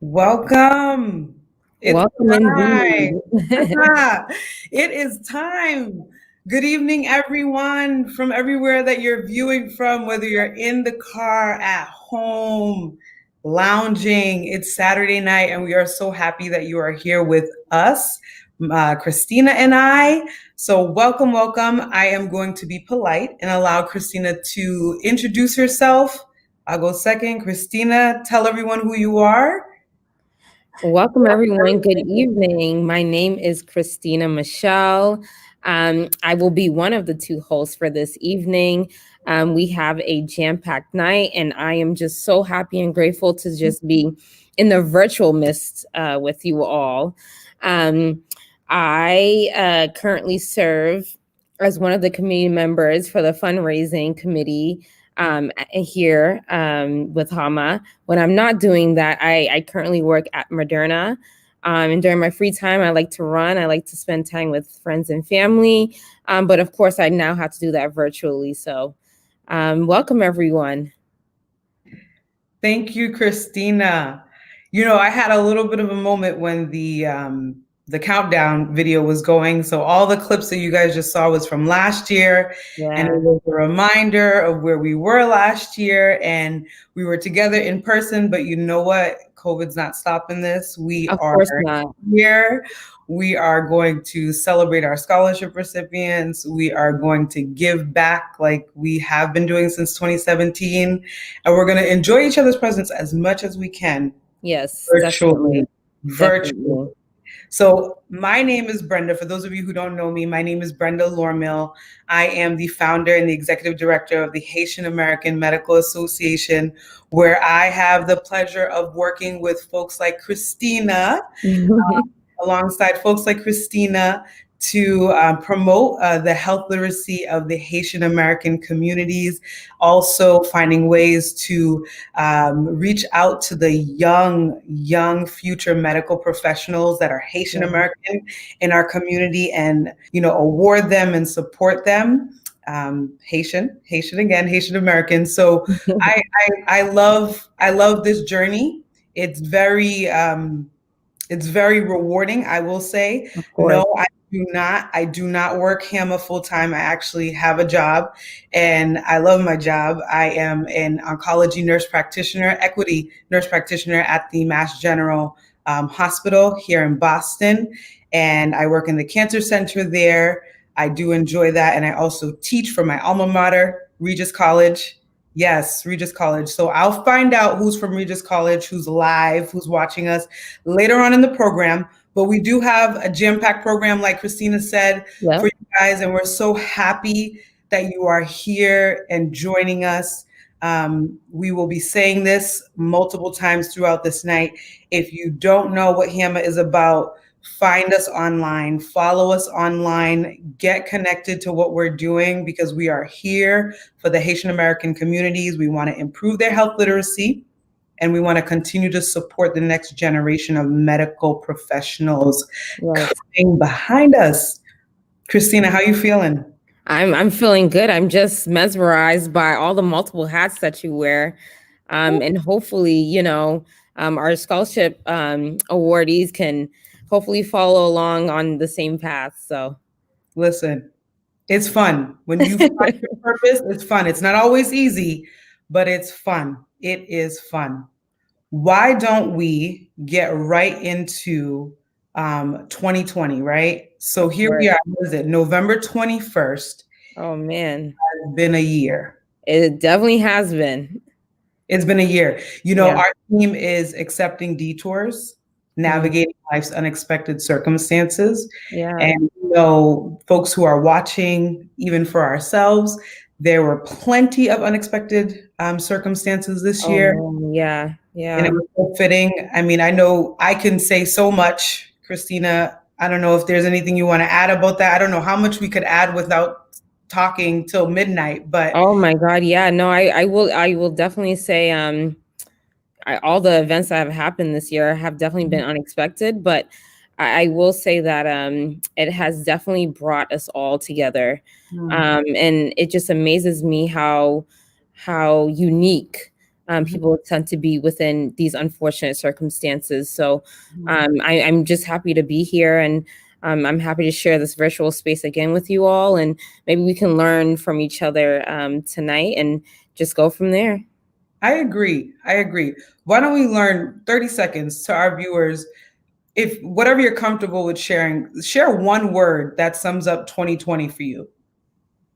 Welcome. It's Welcome indeed. time. It is time. Good evening, everyone from everywhere that you're viewing from, whether you're in the car, at home, lounging. It's Saturday night, and we are so happy that you are here with us, Christina and I. So, welcome, welcome. I am going to be polite and allow Christina to introduce herself. I'll go second. Christina, tell everyone who you are. Welcome, everyone. Good evening. My name is Christina Michelle. I will be one of the two hosts for this evening. We have a jam-packed night, and I am just so happy and grateful to just be in the virtual midst with you all. I currently serve as one of the committee members for the fundraising committee here with HAMA. When I'm not doing that, I currently work at Moderna. And during my free time, I like to run. I like to spend time with friends and family. But of course, I now have to do that virtually. So welcome, everyone. Thank you, Christina. I had a little bit of a moment when the countdown video was going. So all the clips that you guys just saw was from last year. Yeah. And it was a reminder of where we were last year. And we were together in person, but you know what? COVID's not stopping this. We Of are course not. here. We are going to celebrate our scholarship recipients. We are going to give back like we have been doing since 2017. And we're going to enjoy each other's presence as much as we can. Yes, Virtually. definitely. So my name is Brenda. For those of you who don't know me, my name is Brenda Lormill. I am the founder and the executive director of the Haitian American Medical Association, where I have the pleasure of working with folks like Christina, alongside folks like Christina, to promote the health literacy of the Haitian American communities, also finding ways to reach out to the young future medical professionals that are Haitian American in our community and, award them and support them. Haitian American. So I love this journey. It's very rewarding, I will say. Of course. No, I do not work HAMA full time. I actually have a job and I love my job. I am an oncology nurse practitioner, equity nurse practitioner at the Mass General Hospital here in Boston. And I work in the cancer center there. I do enjoy that. And I also teach for my alma mater, Regis College. Yes, Regis College. So I'll find out who's from Regis College, who's live, who's watching us later on in the program. But we do have a jam-packed program, like Christina said, for you guys. And we're so happy that you are here and joining us. We will be saying this multiple times throughout this night. If you don't know what HAMA is about, find us online, follow us online, get connected to what we're doing because we are here for the Haitian American communities. We want to improve their health literacy and we want to continue to support the next generation of medical professionals coming behind us. Christina, how are you feeling? I'm feeling good. I'm just mesmerized by all the multiple hats that you wear. And hopefully, our scholarship awardees can hopefully follow along on the same path. So listen, it's fun. When you find your purpose, it's fun. It's not always easy, but it's fun. It is fun. Why don't we get right into 2020, right? So here we are. What is it? November 21st. Oh, man. Has been a year. It definitely has been. It's been a year. Our team is accepting detours, navigating life's unexpected circumstances. Yeah. And folks who are watching, even for ourselves, there were plenty of unexpected circumstances this year. Yeah. And it was so fitting. I mean, I know I can say so much, Christina. I don't know if there's anything you want to add about that. I don't know how much we could add without talking till midnight, but oh my God, yeah, no, I will definitely say all the events that have happened this year have definitely been unexpected, but I will say that it has definitely brought us all together. And it just amazes me how unique People tend to be within these unfortunate circumstances. So I'm just happy to be here, and I'm happy to share this virtual space again with you all, and maybe we can learn from each other tonight and just go from there. I agree. Why don't we learn 30 seconds to our viewers? If whatever you're comfortable with sharing, share one word that sums up 2020 for you.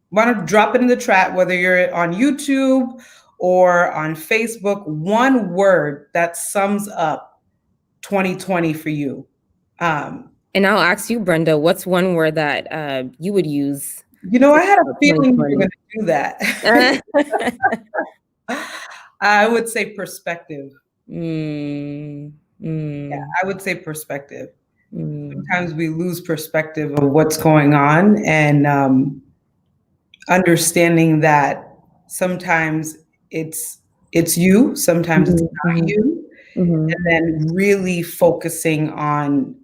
Why don't drop it in the chat, whether you're on YouTube or on Facebook, one word that sums up 2020 for you. And I'll ask you, Brenda, what's one word that you would use? I had a feeling you were going to do that. I would say perspective. Yeah, I would say perspective. Sometimes we lose perspective of what's going on, and understanding that sometimes it's you, sometimes it's not you, and then really focusing on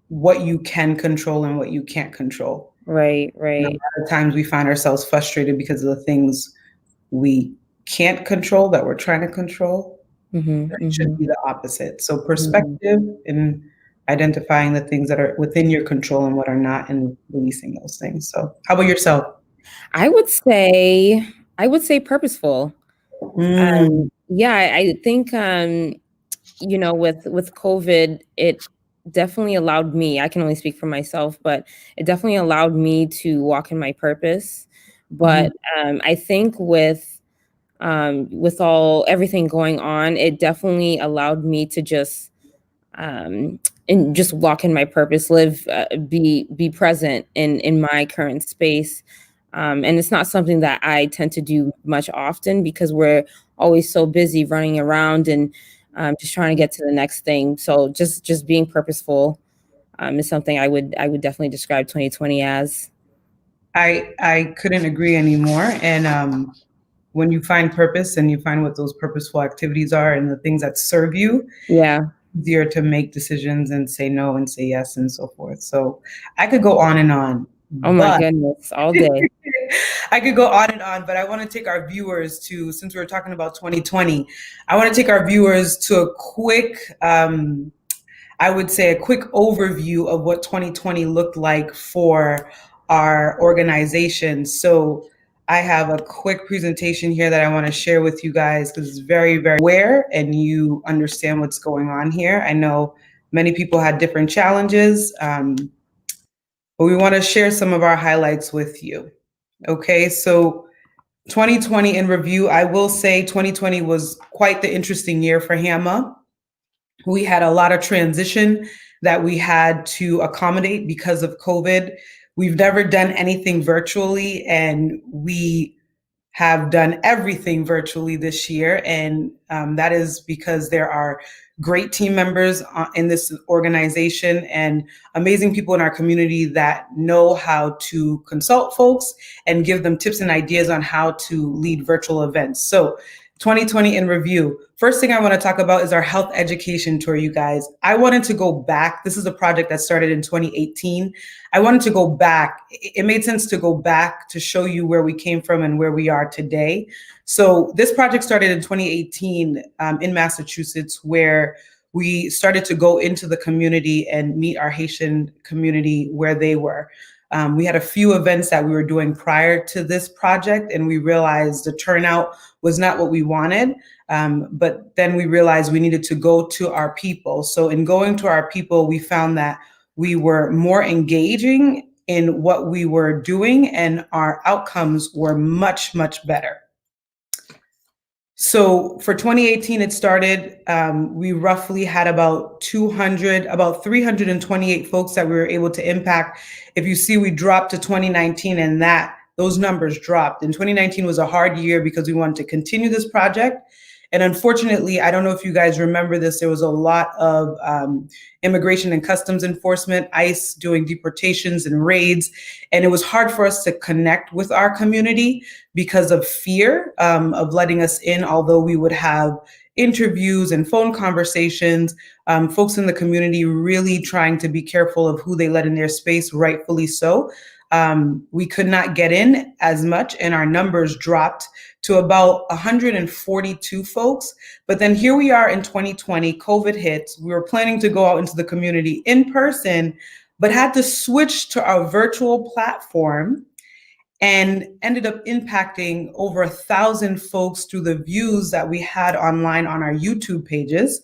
what you can control and what you can't control. Right. A lot of times we find ourselves frustrated because of the things we can't control that we're trying to control. It should be the opposite. So perspective and identifying the things that are within your control and what are not, and releasing those things. So how about yourself? I would say purposeful. Yeah, I think with COVID, it definitely allowed me, I can only speak for myself, but it definitely allowed me to walk in my purpose. But I think with everything going on, it definitely allowed me to just and just walk in my purpose, live, be present in my current space. And it's not something that I tend to do much often because we're always so busy running around and just trying to get to the next thing. So just being purposeful is something I would definitely describe 2020 as. I couldn't agree anymore. And when you find purpose and you find what those purposeful activities are and the things that serve you, easier to make decisions and say no and say yes and so forth. So I could go on and on. Oh my goodness, all day. I could go on and on, but I want to take our viewers to, since we're talking about 2020, I want to take our viewers to a quick, I would say a quick overview of what 2020 looked like for our organization. So I have a quick presentation here that I want to share with you guys because it's very, very aware and you understand what's going on here. I know many people had different challenges, but we want to share some of our highlights with you. Okay, so 2020 in review, I will say 2020 was quite the interesting year for HAMA. We had a lot of transition that we had to accommodate because of COVID. We've never done anything virtually, and we have done everything virtually this year. And that is because there are great team members in this organization and amazing people in our community that know how to consult folks and give them tips and ideas on how to lead virtual events. So 2020 in review. First thing I want to talk about is our health education tour, you guys. I wanted to go back. This is a project that started in 2018. I wanted to go back. It made sense to go back to show you where we came from and where we are today. So this project started in 2018 in Massachusetts, where we started to go into the community and meet our Haitian community where they were. We had a few events that we were doing prior to this project, and we realized the turnout was not what we wanted. But then we realized we needed to go to our people. So in going to our people, we found that we were more engaging in what we were doing, and our outcomes were much, much better. So for 2018, it started, we roughly had about 328 folks that we were able to impact. If you see, we dropped to 2019 and those numbers dropped. And 2019 was a hard year because we wanted to continue this project. And unfortunately, I don't know if you guys remember this, there was a lot of immigration and customs enforcement, ICE doing deportations and raids. And it was hard for us to connect with our community because of fear of letting us in, although we would have interviews and phone conversations, folks in the community really trying to be careful of who they let in their space, rightfully so. we could not get in as much, and our numbers dropped to about 142 folks. But then here we are in 2020, COVID hits. We were planning to go out into the community in person, but had to switch to our virtual platform and ended up impacting over 1,000 folks through the views that we had online on our YouTube pages.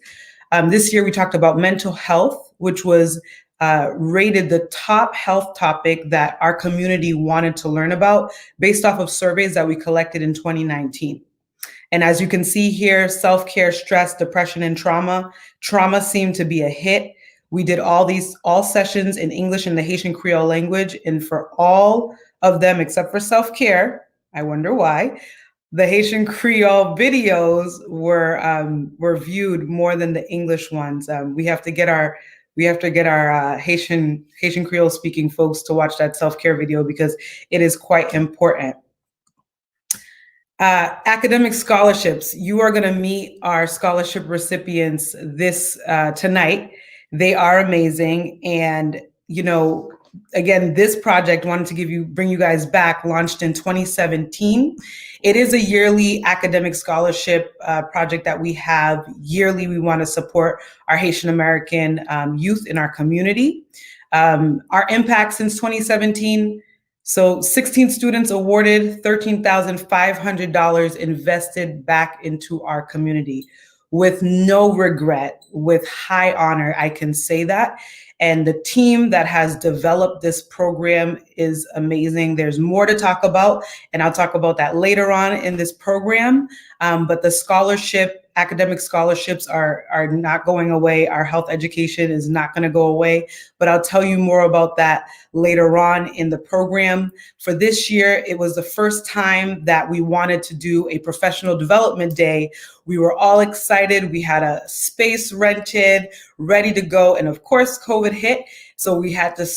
This year we talked about mental health, which was rated the top health topic that our community wanted to learn about based off of surveys that we collected in 2019. And as you can see here, self-care, stress, depression, and trauma. Trauma seemed to be a hit. We did all sessions in English and the Haitian Creole language, and for all of them except for self-care, I wonder why, the Haitian Creole videos were viewed more than the English ones. We have to get our Haitian Creole speaking folks to watch that self-care video because it is quite important. Academic scholarships. You are going to meet our scholarship recipients tonight. They are amazing, and again, this project wanted to bring you guys back. Launched in 2017. It is a yearly academic scholarship project that we have yearly. We want to support our Haitian American youth in our community. Our impact since 2017. So 16 students awarded, $13,500 invested back into our community with no regret, with high honor, I can say that. And the team that has developed this program is amazing. There's more to talk about, and I'll talk about that later on in this program. But the academic scholarships are not going away. Our health education is not going to go away, but I'll tell you more about that later on in the program. For this year, it was the first time that we wanted to do a professional development day. We were all excited. We had a space rented, ready to go. And of course, COVID hit. So we had to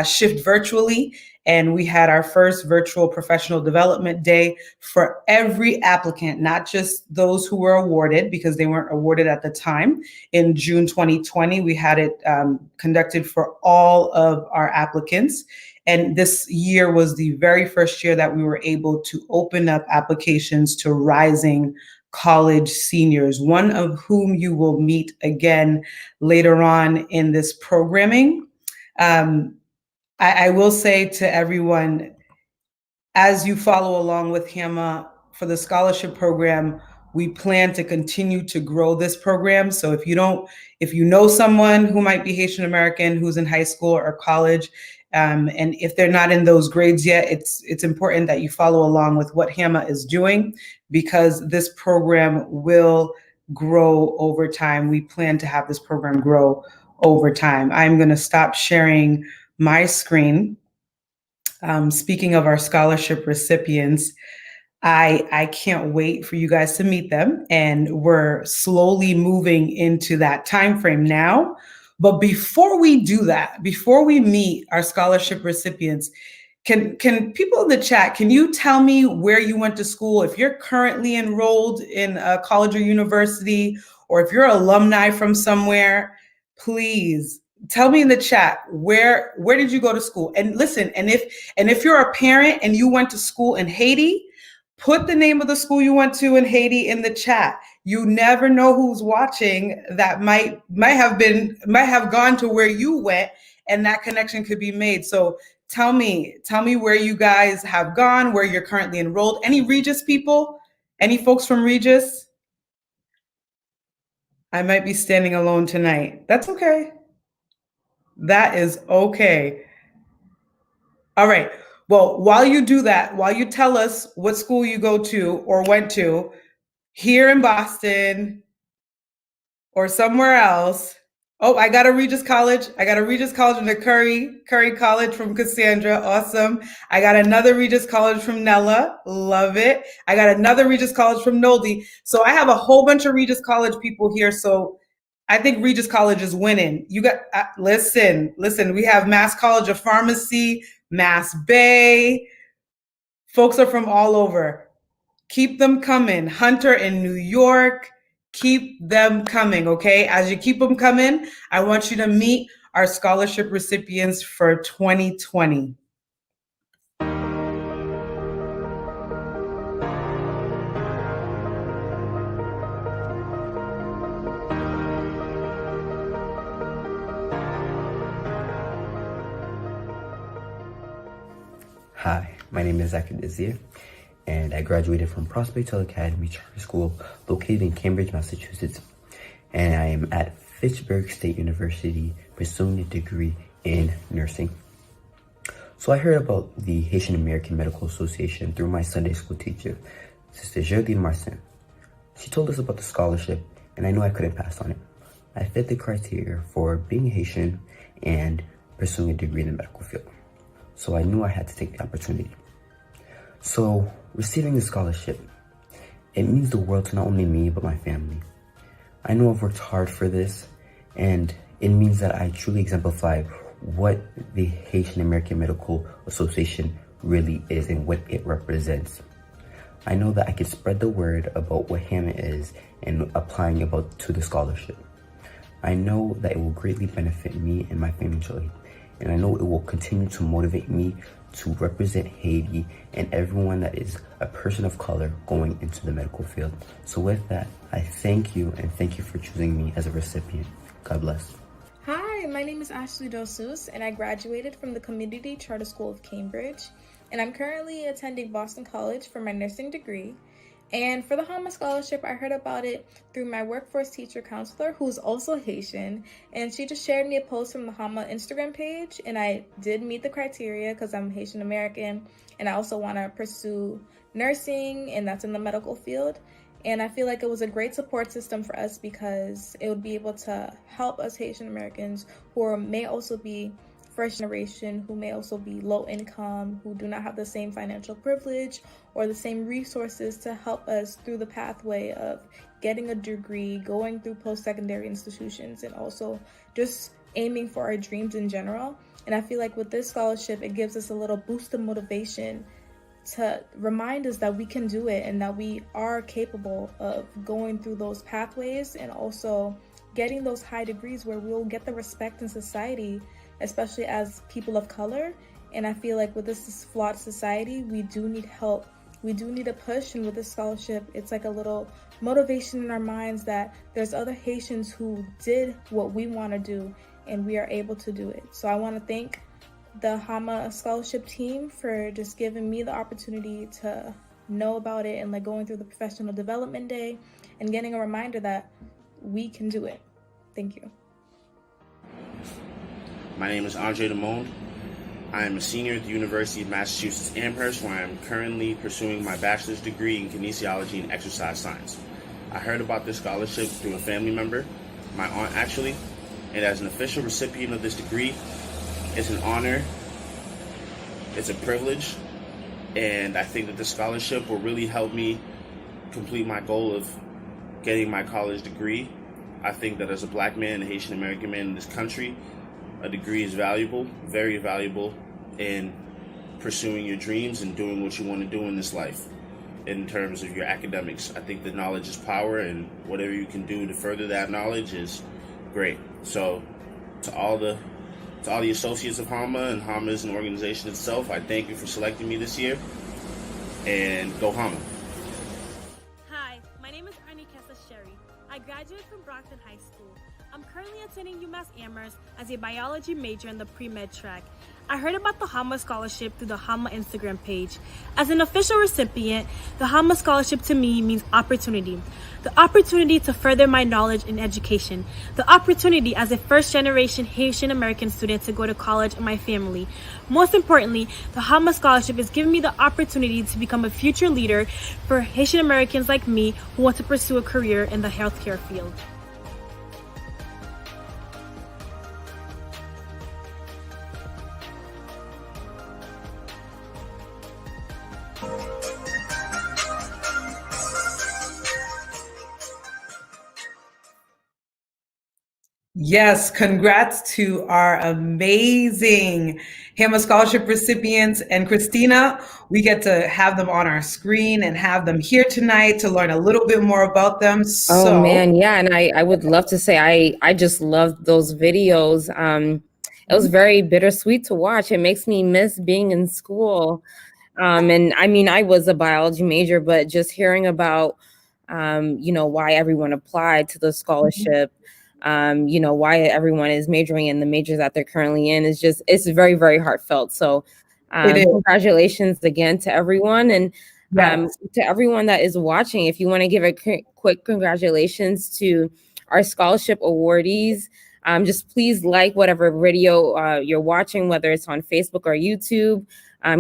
shift virtually. And we had our first virtual professional development day for every applicant, not just those who were awarded because they weren't awarded at the time. In June 2020, we had it conducted for all of our applicants. And this year was the very first year that we were able to open up applications to rising college seniors, one of whom you will meet again later on in this programming. I will say to everyone, as you follow along with HAMA for the scholarship program, we plan to continue to grow this program. So if you know someone who might be Haitian American who's in high school or college, and if they're not in those grades yet, it's important that you follow along with what HAMA is doing because this program will grow over time. We plan to have this program grow over time. I'm going to stop sharing my screen. Speaking of our scholarship recipients, I can't wait for you guys to meet them, and we're slowly moving into that time frame now. But before we do that, before we meet our scholarship recipients, can people in the chat, can you tell me where you went to school? If you're currently enrolled in a college or university, or if you're alumni from somewhere, please tell me in the chat, where did you go to school? And listen, and if you're a parent and you went to school in Haiti, put the name of the school you went to in Haiti in the chat. You never know who's watching that might have gone to where you went, and that connection could be made. So tell me where you guys have gone, where you're currently enrolled. Any Regis people? Any folks from Regis? I might be standing alone tonight. That's okay. That is okay. All right. Well, while you do that, while you tell us what school you go to or went to here in Boston or somewhere else. Oh, I got a Regis College. I got a Regis College from the Curry College from Cassandra. Awesome. I got another Regis College from Nella. Love it. I got another Regis College from Noldy. So I have a whole bunch of Regis College people here. So I think Regis College is winning. You got, listen, we have Mass College of Pharmacy, Mass Bay. Folks are from all over. Keep them coming. Hunter in New York, keep them coming, okay? As you keep them coming, I want you to meet our scholarship recipients for 2020. Hi, my name is Zachary Desir, and I graduated from Prospect Hill Academy Charter School located in Cambridge, Massachusetts. And I am at Fitchburg State University pursuing a degree in nursing. So I heard about the Haitian American Medical Association through my Sunday school teacher, Sister Geraldine Marcin. She told us about the scholarship, and I knew I couldn't pass on it. I fit the criteria for being Haitian and pursuing a degree in the medical field. So I knew I had to take the opportunity. So receiving the scholarship, it means the world to not only me, but my family. I know I've worked hard for this, and it means that I truly exemplify what the Haitian American Medical Association really is and what it represents. I know that I can spread the word about what HAMA is and applying about to the scholarship. I know that it will greatly benefit me and my family, and I know it will continue to motivate me to represent Haiti and everyone that is a person of color going into the medical field. So with that, I thank you, and thank you for choosing me as a recipient. God bless. Hi, my name is Ashley Dosus, and I graduated from the Community Charter School of Cambridge, and I'm currently attending Boston College for my nursing degree. And for the HAMA scholarship, I heard about it through my workforce teacher counselor, who's also Haitian, and she just shared me a post from the HAMA Instagram page, and I did meet the criteria because I'm Haitian American, and I also want to pursue nursing, and that's in the medical field. And I feel like it was a great support system for us because it would be able to help us Haitian Americans who may also be first generation, who may also be low income, who do not have the same financial privilege or the same resources to help us through the pathway of getting a degree, going through post-secondary institutions, and also just aiming for our dreams in general. And I feel like with this scholarship, it gives us a little boost of motivation to remind us that we can do it and that we are capable of going through those pathways and also getting those high degrees where we'll get the respect in society, especially as people of color. And I feel like with this flawed society, we do need help. We do need a push, and with this scholarship, it's like a little motivation in our minds that there's other Haitians who did what we want to do, and we are able to do it. So I want to thank the HAMA scholarship team for just giving me the opportunity to know about it and like going through the professional development day and getting a reminder that we can do it. Thank you. My name is Andre Demond. I am a senior at the University of Massachusetts Amherst, where I am currently pursuing my bachelor's degree in kinesiology and exercise science. I heard about this scholarship through a family member, my aunt actually, and as an official recipient of this degree, it's an honor, it's a privilege, and I think that the scholarship will really help me complete my goal of getting my college degree. I think that as a black man, a Haitian American man in this country, a degree is valuable, very valuable in pursuing your dreams and doing what you want to do in this life. In terms of your academics, I think that knowledge is power, and whatever you can do to further that knowledge is great. So to all the associates of HAMA, and HAMA is an organization itself, I thank you for selecting me this year, and go HAMA. Hi, my name is Arnie Kessa Sherry. I graduated from Brockton High School. I'm currently attending UMass Amherst as a biology major in the pre-med track. I heard about the HAMA scholarship through the HAMA Instagram page. As an official recipient, the HAMA scholarship to me means opportunity. The opportunity to further my knowledge in education. The opportunity as a first-generation Haitian American student to go to college in my family. Most importantly, the HAMA scholarship is giving me the opportunity to become a future leader for Haitian Americans like me who want to pursue a career in the healthcare field. Yes, congrats to our amazing HAMA scholarship recipients. And Christina, we get to have them on our screen and have them here tonight to learn a little bit more about them. Oh man, yeah, and I would love to say I just loved those videos. It was very bittersweet to watch. It makes me miss being in school. And I mean, I was a biology major, but just hearing about why everyone applied to the scholarship, why everyone is majoring in the majors that they're currently in is it's very, very heartfelt. So It is. Congratulations again to everyone. And Yes. to everyone that is watching, if you want to give a quick congratulations to our scholarship awardees, just please like whatever video you're watching, whether it's on Facebook or YouTube.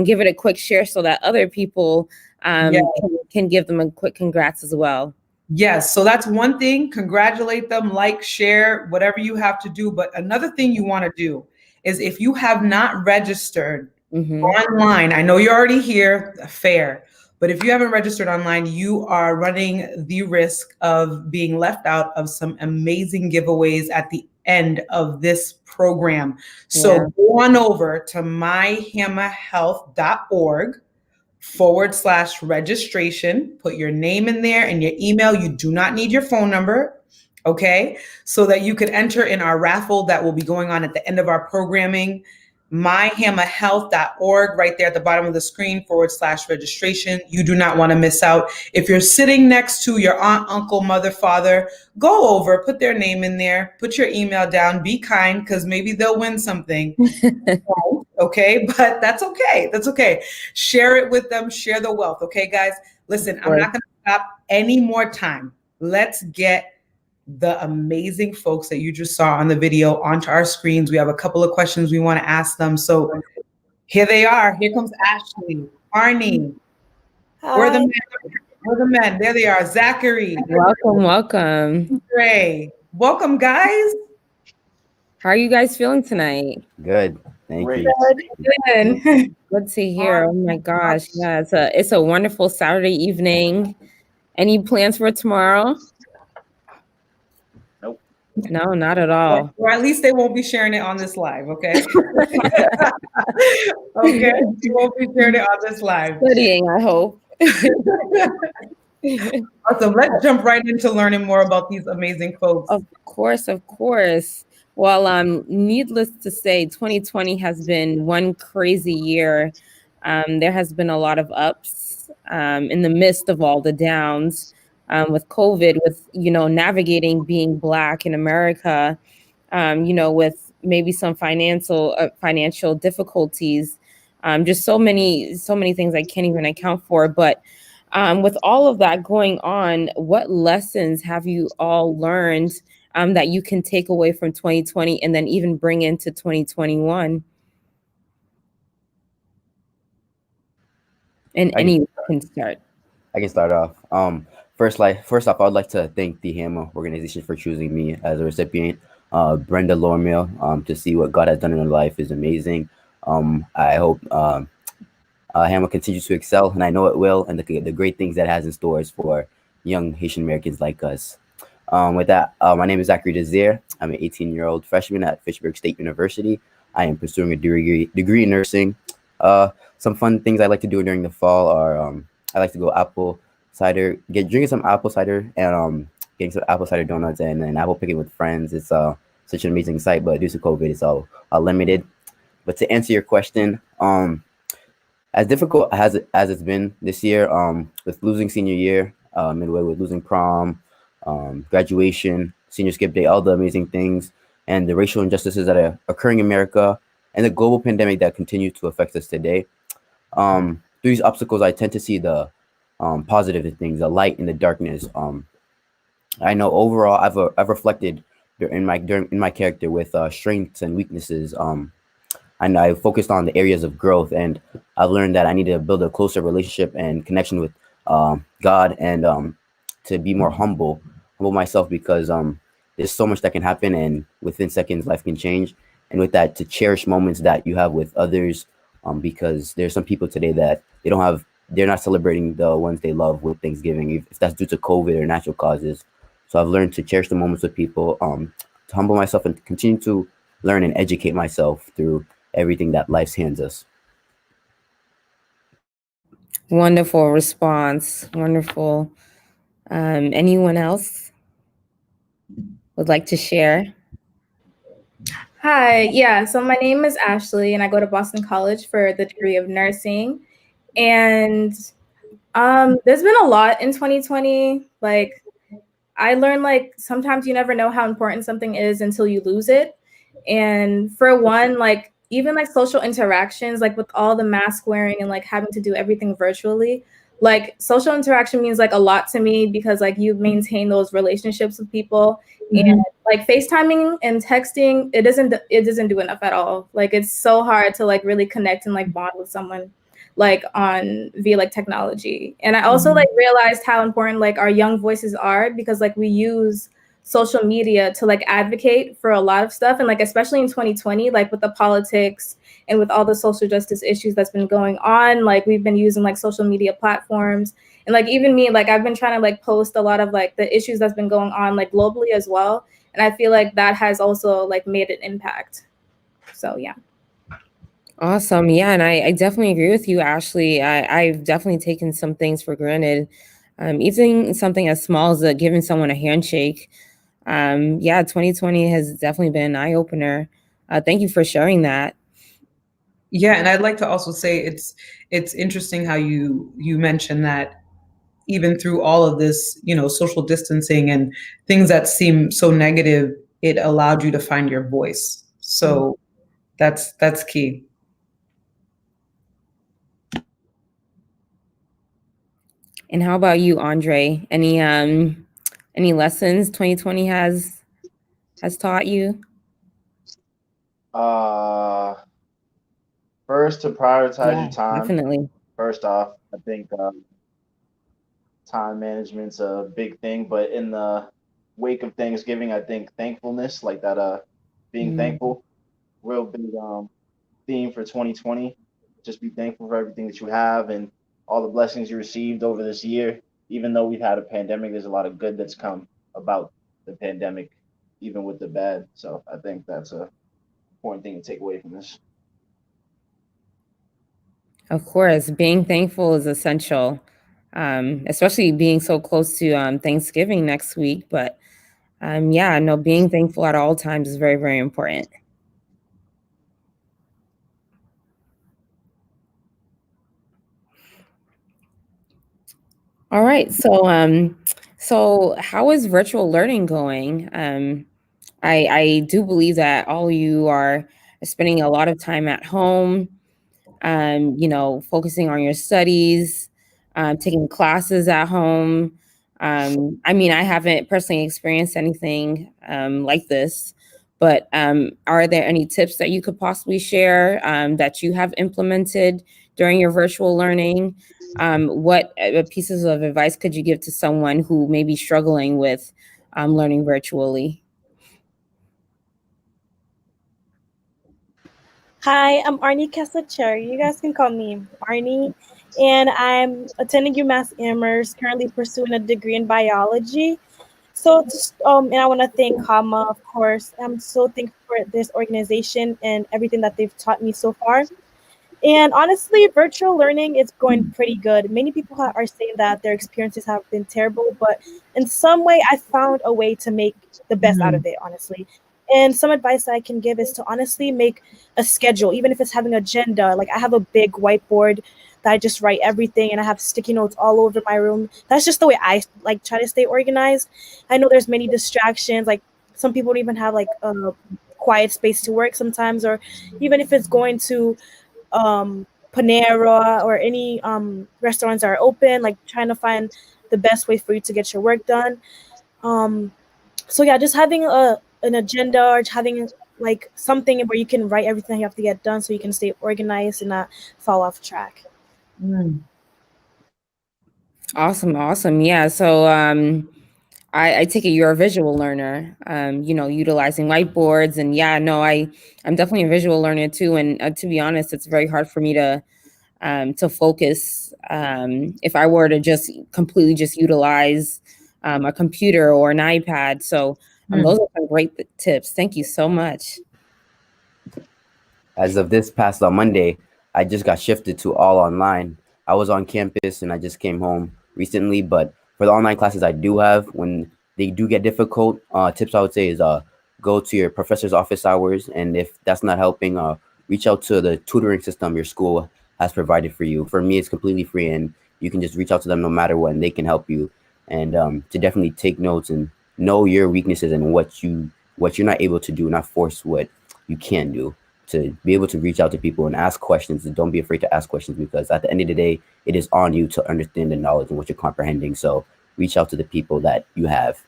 Give it a quick share so that other people can give them a quick congrats as well. Yes, so that's one thing. Congratulate them, like, share, whatever you have to do. But another thing you want to do is if you have not registered online, I know you're already here, fair, but if you haven't registered online, you are running the risk of being left out of some amazing giveaways at the end of this program. So go on over to myhamahealth.org/registration. Put your name in there and your email. You do not need your phone number, okay? So that you could enter in our raffle that will be going on at the end of our programming. myhamahealth.org, right there at the bottom of the screen /registration. You do not want to miss out. If you're sitting next to your aunt, uncle, mother, father, go over, put their name in there, put your email down, be kind, because maybe they'll win something. Okay, but that's okay. That's okay. Share it with them, share the wealth. Okay, guys, listen, I'm not going to stop any more time. Let's get the amazing folks that you just saw on the video onto our screens. We have a couple of questions we want to ask them. So here they are. Here comes Ashley, Arnie. Where are the men? Where are the men? There they are. Zachary. Welcome. Ray. Welcome, guys. How are you guys feeling tonight? Good. Thank you. Good. Good to hear. Oh my gosh. Yeah, it's a wonderful Saturday evening. Any plans for tomorrow? Nope. No, not at all. Or at least they won't be sharing it on this live, okay? Okay, they won't be sharing it on this live. Studying, I hope. Awesome. Let's jump right into learning more about these amazing folks. Of course. Well, needless to say, 2020 has been one crazy year. There has been a lot of ups in the midst of all the downs with COVID, with, navigating being Black in America, with maybe some financial difficulties, just so many things I can't even account for. But with all of that going on, what lessons have you all learned that you can take away from 2020 and then even bring into 2021? And anyone can start. I can start off. First off, I would like to thank the HAMA organization for choosing me as a recipient. Brenda Lormill, to see what God has done in her life is amazing. I hope HAMA continues to excel, and I know it will, and the great things that it has in stores for young Haitian Americans like us. With that, my name is Zachary Desir. I'm an 18-year-old freshman at Fitchburg State University. I am pursuing a degree in nursing. Some fun things I like to do during the fall are I like to go drinking some apple cider and getting some apple cider donuts and apple picking with friends. It's such an amazing sight, but due to COVID, it's all limited. But to answer your question, as difficult as it's been this year, with losing senior year, midway with losing prom, graduation, senior skip day, all the amazing things, and the racial injustices that are occurring in America, and the global pandemic that continue to affect us today. Through these obstacles, I tend to see the positive things, the light in the darkness. I know overall, I've reflected in my character with strengths and weaknesses. And I focused on the areas of growth, and I've learned that I need to build a closer relationship and connection with God, and to be more humble myself, because there's so much that can happen, and within seconds life can change. And with that, to cherish moments that you have with others, because there's some people today that they're not celebrating the ones they love with Thanksgiving, if that's due to COVID or natural causes. So I've learned to cherish the moments with people, to humble myself and continue to learn and educate myself through everything that life hands us. Wonderful response. Wonderful. Anyone else would like to share? Hi, yeah, so my name is Ashley and I go to Boston College for the degree of nursing. And there's been a lot in 2020. Like, I learned, like, sometimes you never know how important something is until you lose it. And for one, like, even like social interactions, like with all the mask wearing and like having to do everything virtually, like social interaction means like a lot to me because like you maintain those relationships with people. And like FaceTiming and texting, it doesn't do enough at all. Like it's so hard to like really connect and like bond with someone like on via like technology. And I also like realized how important like our young voices are because like we use social media to like advocate for a lot of stuff, and like especially in 2020, like with the politics and with all the social justice issues that's been going on, like we've been using like social media platforms. And like even me, like I've been trying to like post a lot of like the issues that's been going on like globally as well, and I feel like that has also like made an impact. So yeah. Awesome. Yeah, and I definitely agree with you, Ashley. I've definitely taken some things for granted. Even something as small as giving someone a handshake. Yeah, 2020 has definitely been an eye-opener. Thank you for sharing that. Yeah, and I'd like to also say it's interesting how you mentioned that even through all of this, social distancing and things that seem so negative, it allowed you to find your voice. So that's key. And how about you, Andre? Any lessons 2020 has taught you? First, to prioritize your time. Definitely. First off, I think time management's a big thing, but in the wake of Thanksgiving, I think thankfulness, like that, being thankful, real big theme for 2020. Just be thankful for everything that you have and all the blessings you received over this year. Even though we've had a pandemic, there's a lot of good that's come about the pandemic, even with the bad. So I think that's a important thing to take away from this. Of course, being thankful is essential, especially being so close to Thanksgiving next week. But yeah, no, being thankful at all times is very, very important. All right, so how is virtual learning going? I do believe that all of you are spending a lot of time at home, focusing on your studies, taking classes at home. I mean, I haven't personally experienced anything like this, but are there any tips that you could possibly share that you have implemented during your virtual learning? What pieces of advice could you give to someone who may be struggling with learning virtually? Hi, I'm Arnie Kesacheri. You guys can call me Arnie. And I'm attending UMass Amherst, currently pursuing a degree in biology. So, and I want to thank HAMA, of course. I'm so thankful for this organization and everything that they've taught me so far. And honestly, virtual learning is going pretty good. Many people are saying that their experiences have been terrible, but in some way, I found a way to make the best out of it, honestly. And some advice I can give is to honestly make a schedule, even if it's having an agenda. Like I have a big whiteboard that I just write everything, and I have sticky notes all over my room. That's just the way I like try to stay organized. I know there's many distractions. Like some people don't even have like a quiet space to work sometimes, or even if it's going to Panera or any restaurants that are open, like trying to find the best way for you to get your work done. So yeah, just having an agenda or having like something where you can write everything you have to get done so you can stay organized and not fall off track. Awesome. Yeah. So I take it you're a visual learner, utilizing whiteboards. And yeah, no, I'm definitely a visual learner too. And to be honest, it's very hard for me to focus if I were to just completely just utilize a computer or an iPad. So those are some great tips. Thank you so much. As of this past Monday, I just got shifted to all online. I was on campus and I just came home recently, but for the online classes I do have, when they do get difficult, tips I would say is go to your professor's office hours, and if that's not helping, reach out to the tutoring system your school has provided for you. For me, it's completely free, and you can just reach out to them no matter what, and they can help you. And to definitely take notes and know your weaknesses and what you're not able to do, not force what you can do. to be able to reach out to people and ask questions, and don't be afraid to ask questions, because at the end of the day, it is on you to understand the knowledge and what you're comprehending. So reach out to the people that you have.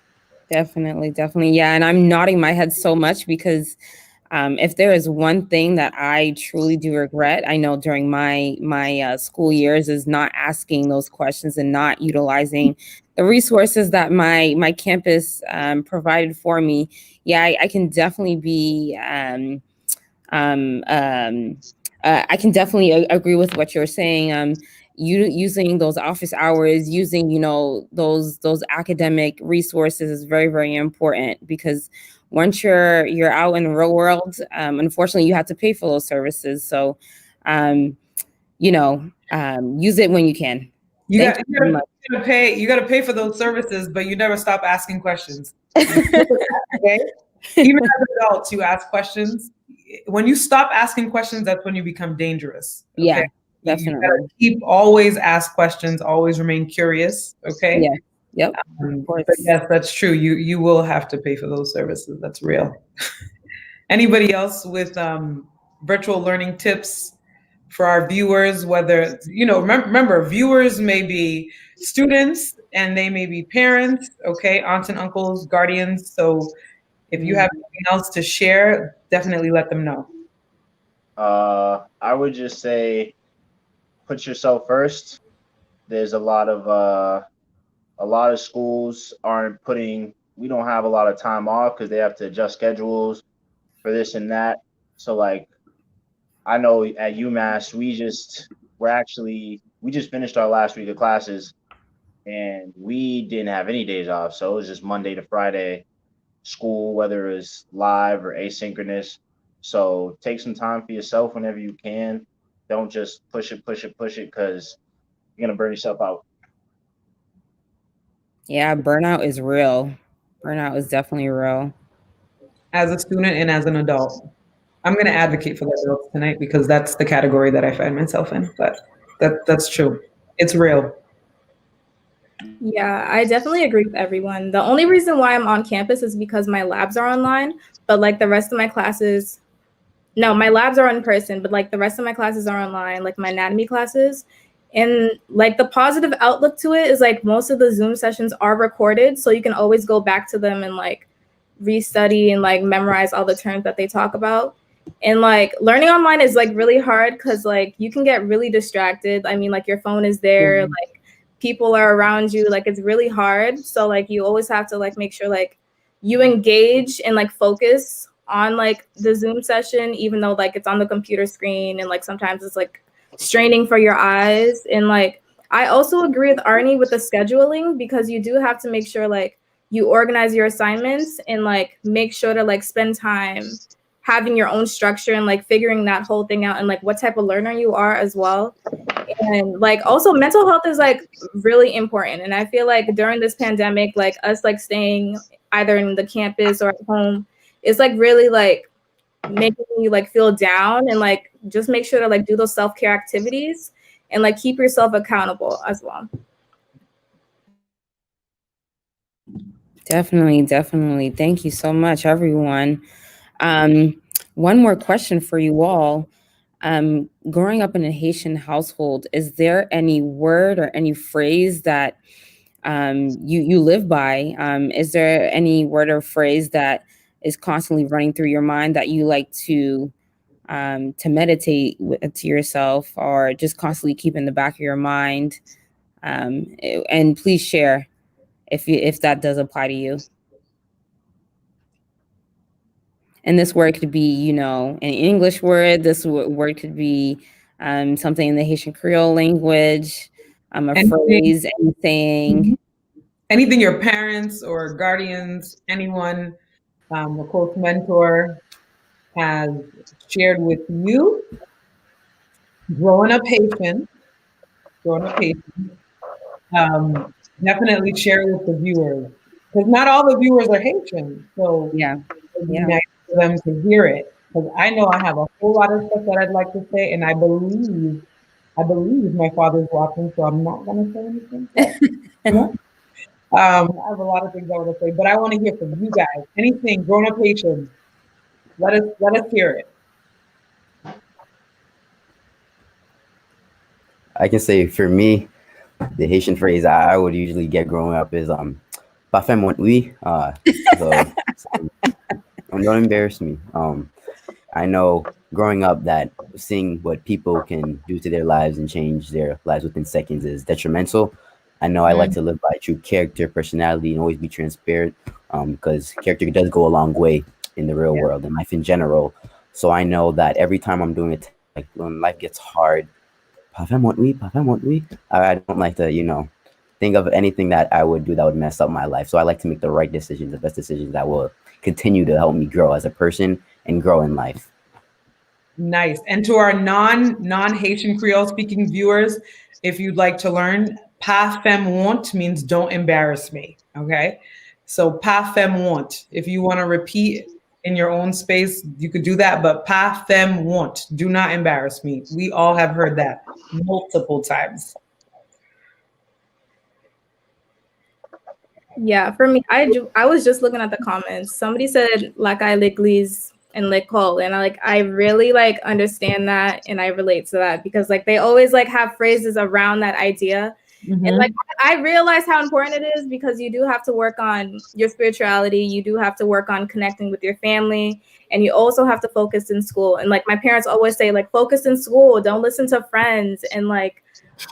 Definitely, definitely. Yeah. And I'm nodding my head so much because if there is one thing that I truly do regret, I know during my school years, is not asking those questions and not utilizing the resources that my campus provided for me. Yeah, I can definitely be um, um, I can definitely agree with what you're saying. Using those office hours, using those academic resources is very, very important, because once you're out in the real world, unfortunately, you have to pay for those services. So, use it when you can. You Thank got you very much. you got to pay for those services, but you never stop asking questions. Okay? Even as adults, you ask questions. When you stop asking questions, that's when you become dangerous. Okay? Yeah, You definitely. gotta always ask questions, always remain curious. Okay. Yeah. Yep. Of course. But yes, that's true. You will have to pay for those services. That's real. Anybody else with virtual learning tips for our viewers? Whether remember, viewers may be students and they may be parents. Okay, aunts and uncles, guardians. So if you have anything else to share, definitely let them know. I would just say put yourself first. There's a lot of schools we don't have a lot of time off because they have to adjust schedules for this and that. So like I know at UMass we just finished our last week of classes and we didn't have any days off. So it was just Monday to Friday school, whether it's live or asynchronous. So take some time for yourself whenever you can. Don't just push it, because you're gonna burn yourself out. Yeah, burnout is real. Burnout is definitely real. As a student and as an adult, I'm going to advocate for the adults tonight because that's the category that I find myself in. But that's true. It's real. Yeah, I definitely agree with everyone. The only reason why I'm on campus is because my labs are online, but like the rest of my classes, no, my labs are in person, but like the rest of my classes are online, like my anatomy classes. And like the positive outlook to it is like most of the Zoom sessions are recorded, so you can always go back to them and like restudy and like memorize all the terms that they talk about. And like learning online is like really hard because like you can get really distracted. I mean, like your phone is there, like people are around you, like it's really hard. So like you always have to like make sure like you engage and like focus on like the Zoom session, even though like it's on the computer screen and like sometimes it's like straining for your eyes. And like I also agree with Arnie with the scheduling, because you do have to make sure like you organize your assignments and like make sure to like spend time having your own structure and like figuring that whole thing out and like what type of learner you are as well. And like also mental health is like really important. And I feel like during this pandemic, like us like staying either in the campus or at home, it's like really like making you like feel down, and like just make sure to like do those self-care activities and like keep yourself accountable as well. Definitely, definitely. Thank you so much, everyone. One more question for you all. Growing up in a Haitian household, is there any word or any phrase that you live by? Is there any word or phrase that is constantly running through your mind that you like to meditate to yourself, or just constantly keep in the back of your mind? And please share if that does apply to you. And this word could be, an English word. This word could be something in the Haitian Creole language, a phrase, anything. Anything your parents or guardians, anyone, a close mentor has shared with you growing up Haitian, definitely share with the viewers, because not all the viewers are Haitian. So Yeah. it'd be nice for them to hear it. Because I know I have a whole lot of stuff that I'd like to say, and I believe my father's watching, so I'm not going to say anything. I have a lot of things I want to say, but I want to hear from you guys. Anything, grown up Haitian, let us hear it. I can say for me, the Haitian phrase I would usually get growing up is "pas fait mon oui." So don't embarrass me. I know growing up that seeing what people can do to their lives and change their lives within seconds is detrimental. I know I like to live by true character, personality, and always be transparent, because character does go a long way in the real world and life in general. So I know that every time I'm doing it, like when life gets hard, "Parfait mon oui, parfait mon oui," I don't like to, think of anything that I would do that would mess up my life. So I like to make the right decisions, the best decisions that will continue to help me grow as a person and grow in life. Nice. And to our non-Haitian Creole speaking viewers, if you'd like to learn, pas femme want means don't embarrass me. Okay. So pas femme want. If you want to repeat in your own space, you could do that, but pas femme want. Do not embarrass me. We all have heard that multiple times. Yeah, for me, I was just looking at the comments. Somebody said like I l'église and l'école, and I really like understand that and I relate to that because like they always like have phrases around that idea. And like I realize how important it is because you do have to work on your spirituality, you do have to work on connecting with your family, and you also have to focus in school. And like my parents always say, like focus in school, don't listen to friends. And like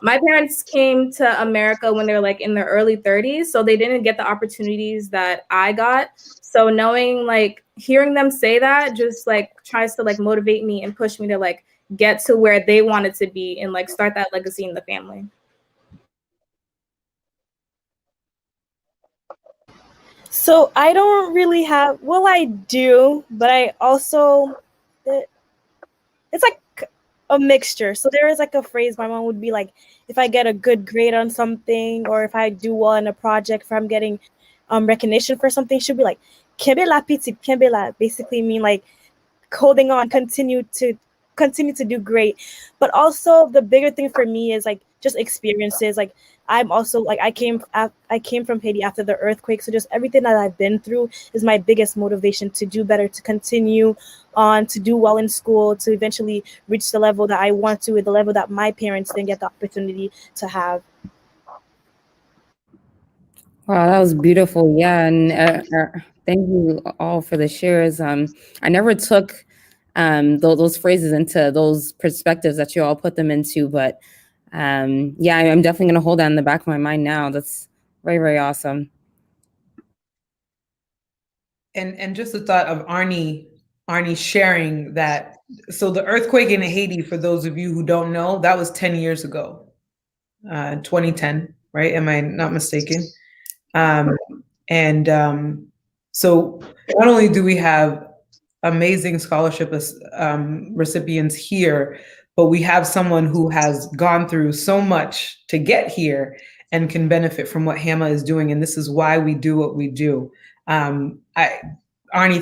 my parents came to America when they were like in their early 30s, so they didn't get the opportunities that I got. So knowing like hearing them say that just like tries to like motivate me and push me to like get to where they wanted to be and like start that legacy in the family. So I don't really have, well, I do, but I also, it's like a mixture. So there is like a phrase my mom would be like, if I get a good grade on something, or if I do well in a project, if I'm getting recognition for something, she'll be like, "Kebe la piti, kebe la," basically mean like holding on, continue to do great. But also the bigger thing for me is like just experiences. Like I'm also like I came from Haiti after the earthquake, so just everything that I've been through is my biggest motivation to do better, to continue on, to do well in school, to eventually reach the level that I want to, at the level that my parents didn't get the opportunity to have. Wow, that was beautiful. Yeah, and thank you all for the shares. I never took those phrases into those perspectives that you all put them into, but yeah, I'm definitely going to hold that in the back of my mind now. That's very, very awesome. And just the thought of Arnie sharing that. So the earthquake in Haiti, for those of you who don't know, that was 10 years ago, 2010, right? Am I not mistaken? So not only do we have amazing scholarship recipients here, but we have someone who has gone through so much to get here and can benefit from what HAMA is doing. And this is why we do what we do. Arnie,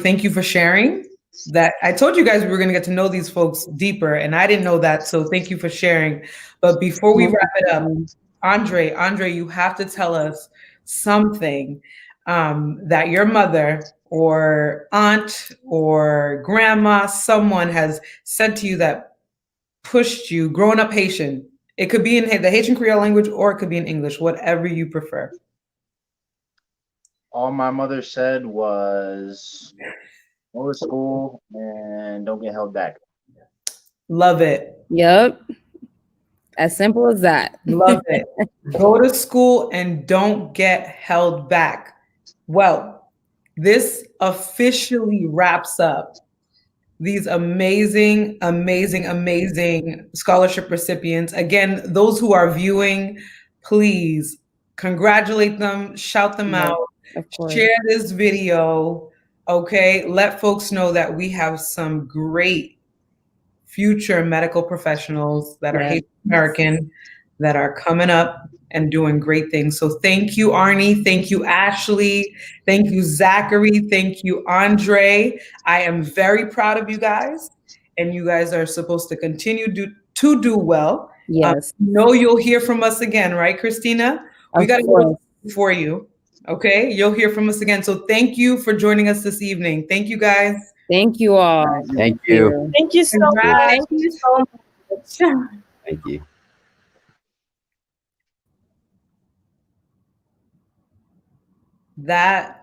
thank you for sharing that. I told you guys we were going to get to know these folks deeper, and I didn't know that. So thank you for sharing. But before we wrap it up, Andre, you have to tell us something that your mother or aunt or grandma, someone has said to you that pushed you growing up Haitian. It could be in the Haitian Creole language or it could be in English, whatever you prefer. All my mother said was go to school and don't get held back. Love it. Yep. As simple as that. Love it. Go to school and don't get held back. Well, this officially wraps up these amazing, amazing, amazing scholarship recipients. Again, those who are viewing, please congratulate them, shout them out, share this video, okay? Let folks know that we have some great future medical professionals that are Haitian American that are coming up and doing great things. So thank you, Arnie. Thank you, Ashley. Thank you, Zachary. Thank you, Andre. I am very proud of you guys, and you guys are supposed to continue to do well. Yes. You'll hear from us again, right, Christina? We got to go for you. Okay, you'll hear from us again. So thank you for joining us this evening. Thank you, guys. Thank you all. Thank you. Thank you so much. Thank you so much. Thank you. That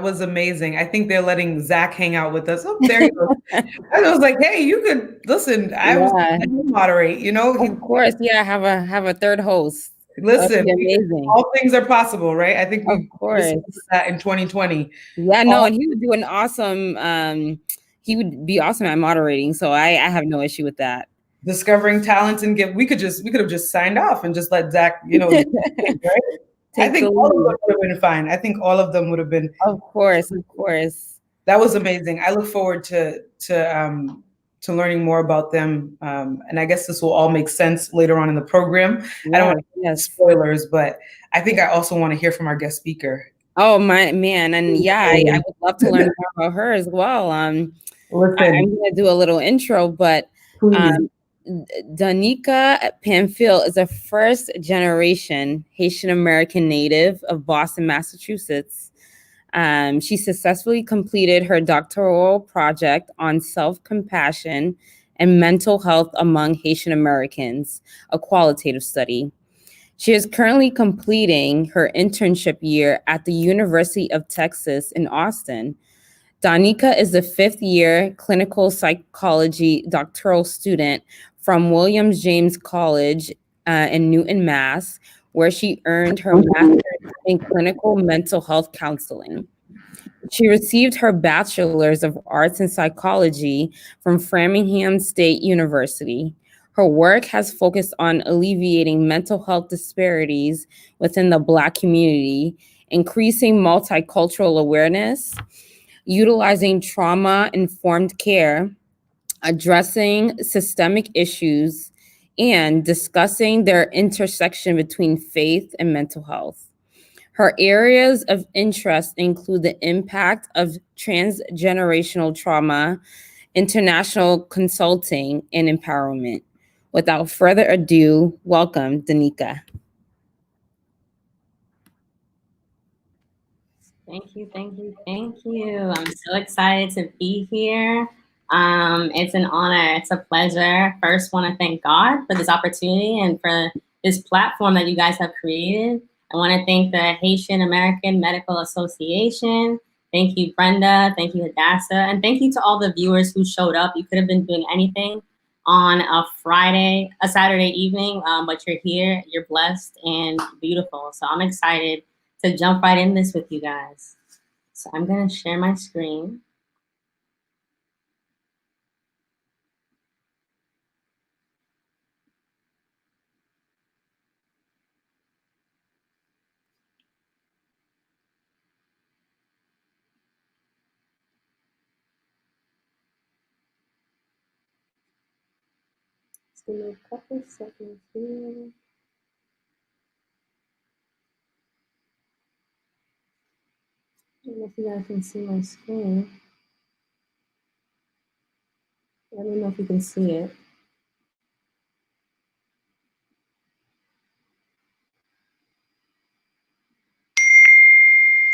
was amazing. I think they're letting Zach hang out with us. Oh, there he goes. I was like, hey, you could listen. I was Yeah, moderate, you know. of course. Yeah, have a third host. That would Listen, be amazing. all things are possible, right? I think Of we course. discussed that in 2020. Yeah, no, and he would do an awesome, he would be awesome at moderating. So I have no issue with that. Discovering talents and gift. We could have just signed off and just let Zach, you know, right? I Take think the all of them lead. would have been fine. I think all of them would have been. Of course, of course. That was amazing. I look forward to learning more about them. And I guess this will all make sense later on in the program. I don't want to give spoilers, but I think I also want to hear from our guest speaker. Oh my man, and yeah, I would love to learn more about her as well. I'm gonna do a little intro, but Danica Pamphile is a first generation Haitian American native of Boston, Massachusetts. She successfully completed her doctoral project on self-compassion and mental health among Haitian Americans, a qualitative study. She is currently completing her internship year at the University of Texas in Austin. Danica is a fifth-year clinical psychology doctoral student from Williams James College in Newton, Mass., where she earned her master's in clinical mental health counseling. She received her bachelor's of arts in psychology from Framingham State University. Her work has focused on alleviating mental health disparities within the Black community, increasing multicultural awareness, utilizing trauma-informed care, addressing systemic issues, and discussing their intersection between faith and mental health. Her areas of interest include the impact of transgenerational trauma, international consulting, and empowerment. Without further ado, welcome, Danica. Thank you, thank you, thank you. I'm so excited to be here. It's an honor, it's a pleasure. First, want to thank God for this opportunity and for this platform that you guys have created. I want to thank the Haitian American Medical Association. Thank you, Brenda. Thank you, Hadassah. And thank you to all the viewers who showed up. You could have been doing anything on a Saturday evening, but you're here, you're blessed and beautiful. So I'm excited to jump right in this with you guys. So I'm gonna share my screen. Just give me a couple seconds here. I don't know if you guys can see my screen. I don't know if you can see it.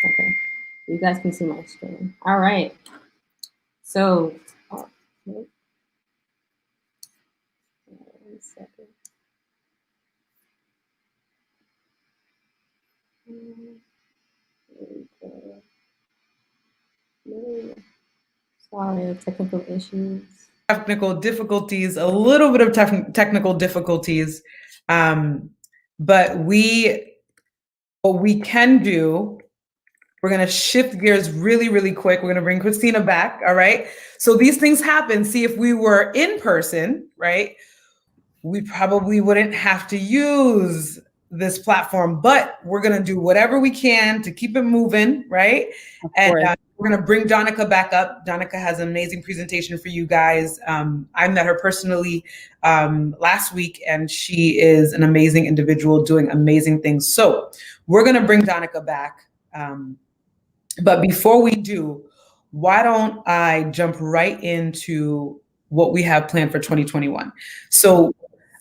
Okay, you guys can see my screen. All right. So, one second. Sorry, technical issues. Technical difficulties, a little bit of technical difficulties. But what we can do, we're going to shift gears really, really quick. We're going to bring Christina back. All right. So these things happen. See, if we were in person, right, we probably wouldn't have to use this platform, but we're going to do whatever we can to keep it moving. Right. And we're going to bring Danica back up. Danica has an amazing presentation for you guys. I met her personally last week, and she is an amazing individual doing amazing things. So we're going to bring Danica back. But before we do, why don't I jump right into what we have planned for 2021? So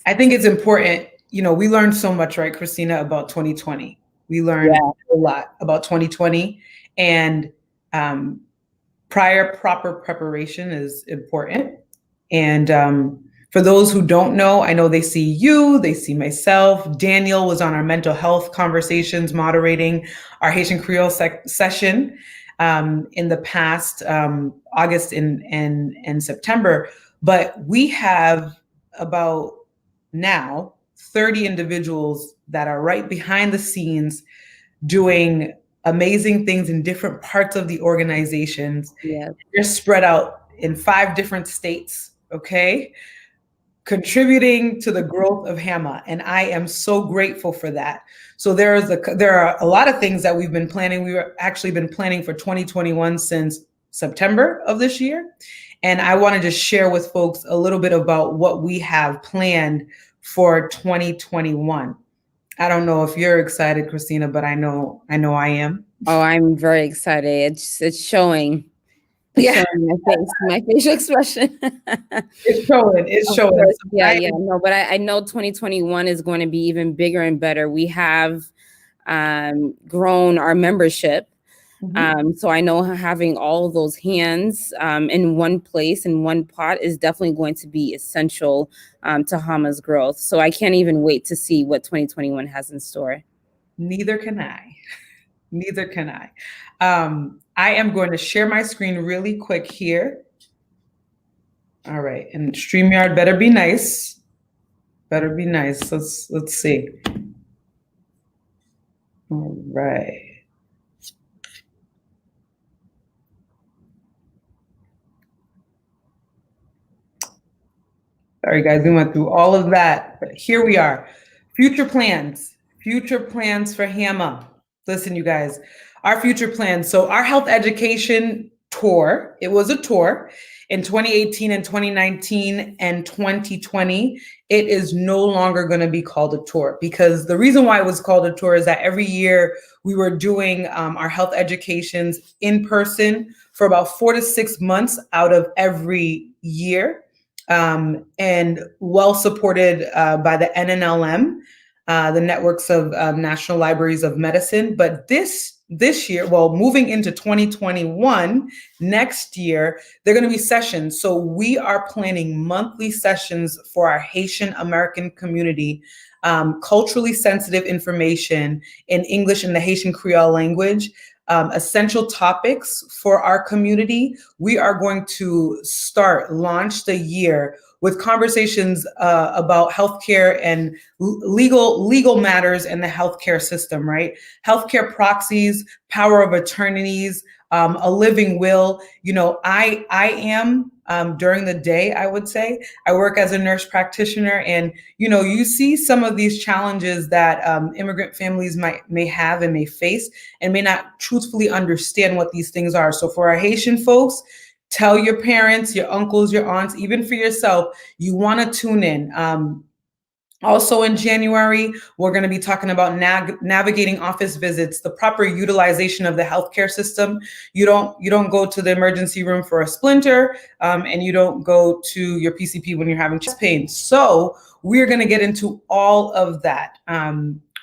I think it's important, you know, we learned so much, right, Christina, about 2020. We learned a lot about 2020, and proper preparation is important. And For those who don't know, I know they see you, they see myself. Daniel was on our mental health conversations moderating our Haitian Creole session in the past August and September. But we have about now 30 individuals that are right behind the scenes doing amazing things in different parts of the organizations. Yeah. They're spread out in 5 different states, okay? Contributing to the growth of HAMA, and I am so grateful for that. So there are a lot of things that we've been planning. We've actually been planning for 2021 since September of this year, and I want to just share with folks a little bit about what we have planned for 2021. I don't know if you're excited, Christina, but I know I am. Oh, I'm very excited. It's showing. Yeah. My facial expression. It's showing. Yeah. No, but I know 2021 is going to be even bigger and better. We have grown our membership. So I know having all of those hands in one place, in one pot, is definitely going to be essential to HAMA's growth. So I can't even wait to see what 2021 has in store. Neither can I. Neither can I. I am going to share my screen really quick here. All right, and StreamYard better be nice. Better be nice. Let's see. All right. Sorry, guys, we went through all of that, but here we are. Future plans for HAMA. Listen, you guys, our future plans. So our health education tour, it was a tour in 2018 and 2019 and 2020. It is no longer going to be called a tour, because the reason why it was called a tour is that every year we were doing our health educations in person for about 4 to 6 months out of every year. And well supported by the NNLM, the networks of National Libraries of Medicine. But this year, well, moving into 2021, next year, they're going to be sessions. So we are planning monthly sessions for our Haitian American community, culturally sensitive information in English and the Haitian Creole language. Essential topics for our community. We are going to launch the year with conversations about healthcare and legal matters in the healthcare system, right? Healthcare proxies, power of attorneys, a living will. You know, I am during the day, I would say, I work as a nurse practitioner, and you see some of these challenges that immigrant families may have and may face, and may not truthfully understand what these things are. So for our Haitian folks, tell your parents, your uncles, your aunts, even for yourself, you want to tune in. Also in January, we're going to be talking about navigating office visits, the proper utilization of the healthcare system. You don't go to the emergency room for a splinter, and you don't go to your PCP when you're having chest pain. So we're going to get into all of that.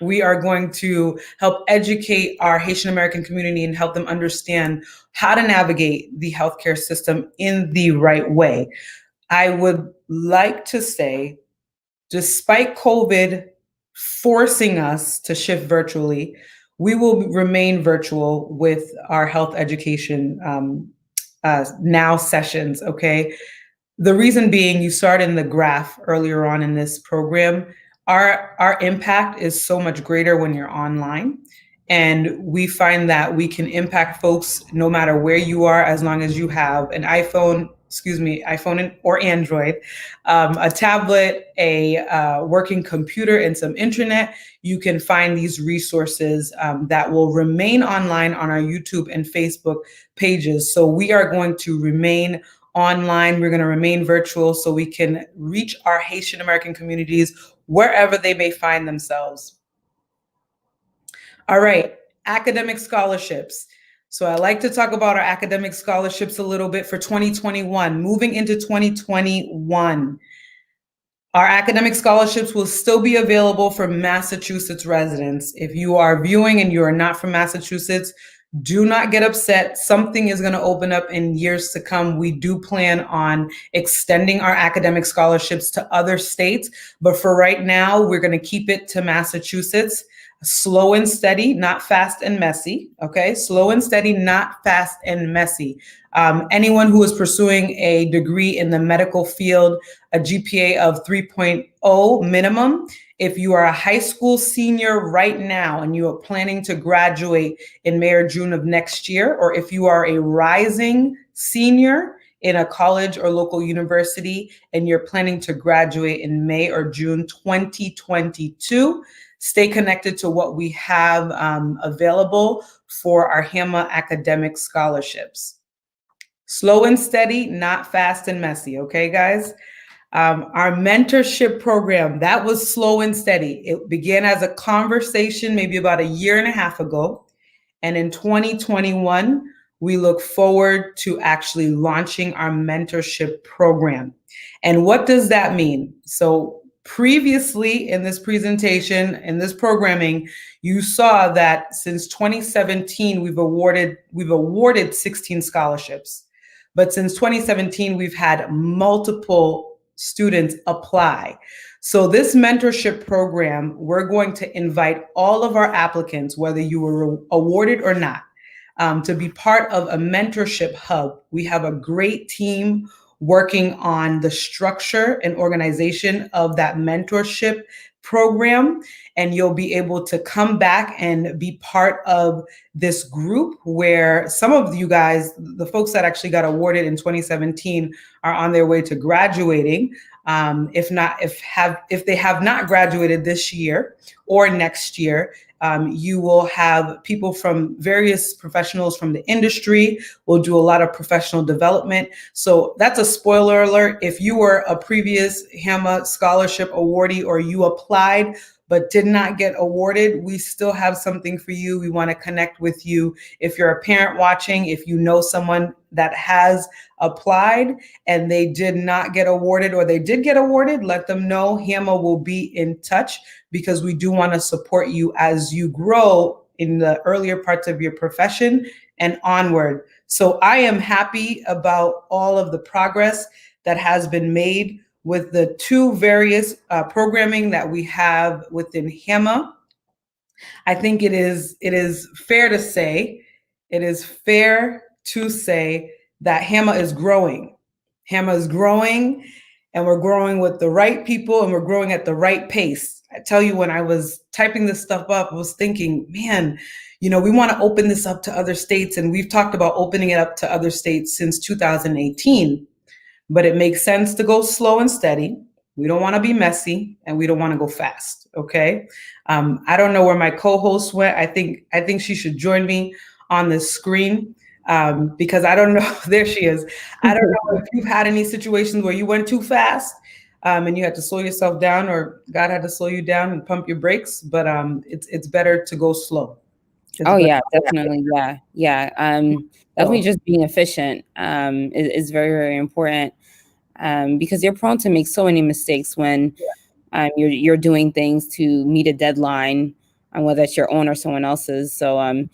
We are going to help educate our Haitian American community and help them understand how to navigate the healthcare system in the right way. I would like to say, despite COVID forcing us to shift virtually, we will remain virtual with our health education now sessions, okay? The reason being, you started in the graph earlier on in this program, our impact is so much greater when you're online. And we find that we can impact folks no matter where you are, as long as you have an iPhone or Android, a tablet, a working computer, and some internet. You can find these resources that will remain online on our YouTube and Facebook pages. So we are going to remain online. We're going to remain virtual so we can reach our Haitian American communities wherever they may find themselves. All right, academic scholarships. So I like to talk about our academic scholarships a little bit for 2021. Moving into 2021, our academic scholarships will still be available for Massachusetts residents. If you are viewing and you are not from Massachusetts, Do not get upset. Something is going to open up in years to come. We do plan on extending our academic scholarships to other states, but for right now, we're going to keep it to Massachusetts. Slow and steady, not fast and messy. Okay, slow and steady, not fast and messy. Anyone who is pursuing a degree in the medical field, a GPA of 3.0 minimum. If you are a high school senior right now and you are planning to graduate in May or June of next year, or if you are a rising senior in a college or local university and you're planning to graduate in May or June 2022, stay connected to what we have available for our HAMA academic scholarships. Slow and steady, not fast and messy. Okay, guys? Our mentorship program, that was slow and steady. It began as a conversation maybe about a year and a half ago. And in 2021, we look forward to actually launching our mentorship program. And what does that mean? So previously in this presentation, in this programming, you saw that since 2017, we've awarded 16 scholarships. But since 2017, we've had multiple students apply. So this mentorship program, we're going to invite all of our applicants, whether you were awarded or not, to be part of a mentorship hub. We have a great team working on the structure and organization of that mentorship program, and you'll be able to come back and be part of this group where some of you guys, the folks that actually got awarded in 2017, are on their way to graduating. If they have not graduated this year or next year, you will have people from various professionals from the industry. We'll do a lot of professional development. So that's a spoiler alert. If you were a previous HAMA scholarship awardee or you applied but did not get awarded, we still have something for you. We want to connect with you. If you're a parent watching, if you know someone that has applied and they did not get awarded or they did get awarded, let them know. HAMA will be in touch because we do want to support you as you grow in the earlier parts of your profession and onward. So I am happy about all of the progress that has been made with the two various programming that we have within HAMA. I think it is fair to say, that HAMA is growing. HAMA is growing, and we're growing with the right people, and we're growing at the right pace. I tell you, when I was typing this stuff up, I was thinking, man, we want to open this up to other states, and we've talked about opening it up to other states since 2018. But it makes sense to go slow and steady. We don't want to be messy, and we don't want to go fast. Okay. I don't know where my co-host went. I think she should join me on this screen because I don't know. There she is. I don't know if you've had any situations where you went too fast and you had to slow yourself down, or God had to slow you down and pump your brakes. But it's better to go slow. Yeah, definitely. Yeah. Definitely just being efficient is very, very important because you're prone to make so many mistakes when you're doing things to meet a deadline, whether it's your own or someone else's. So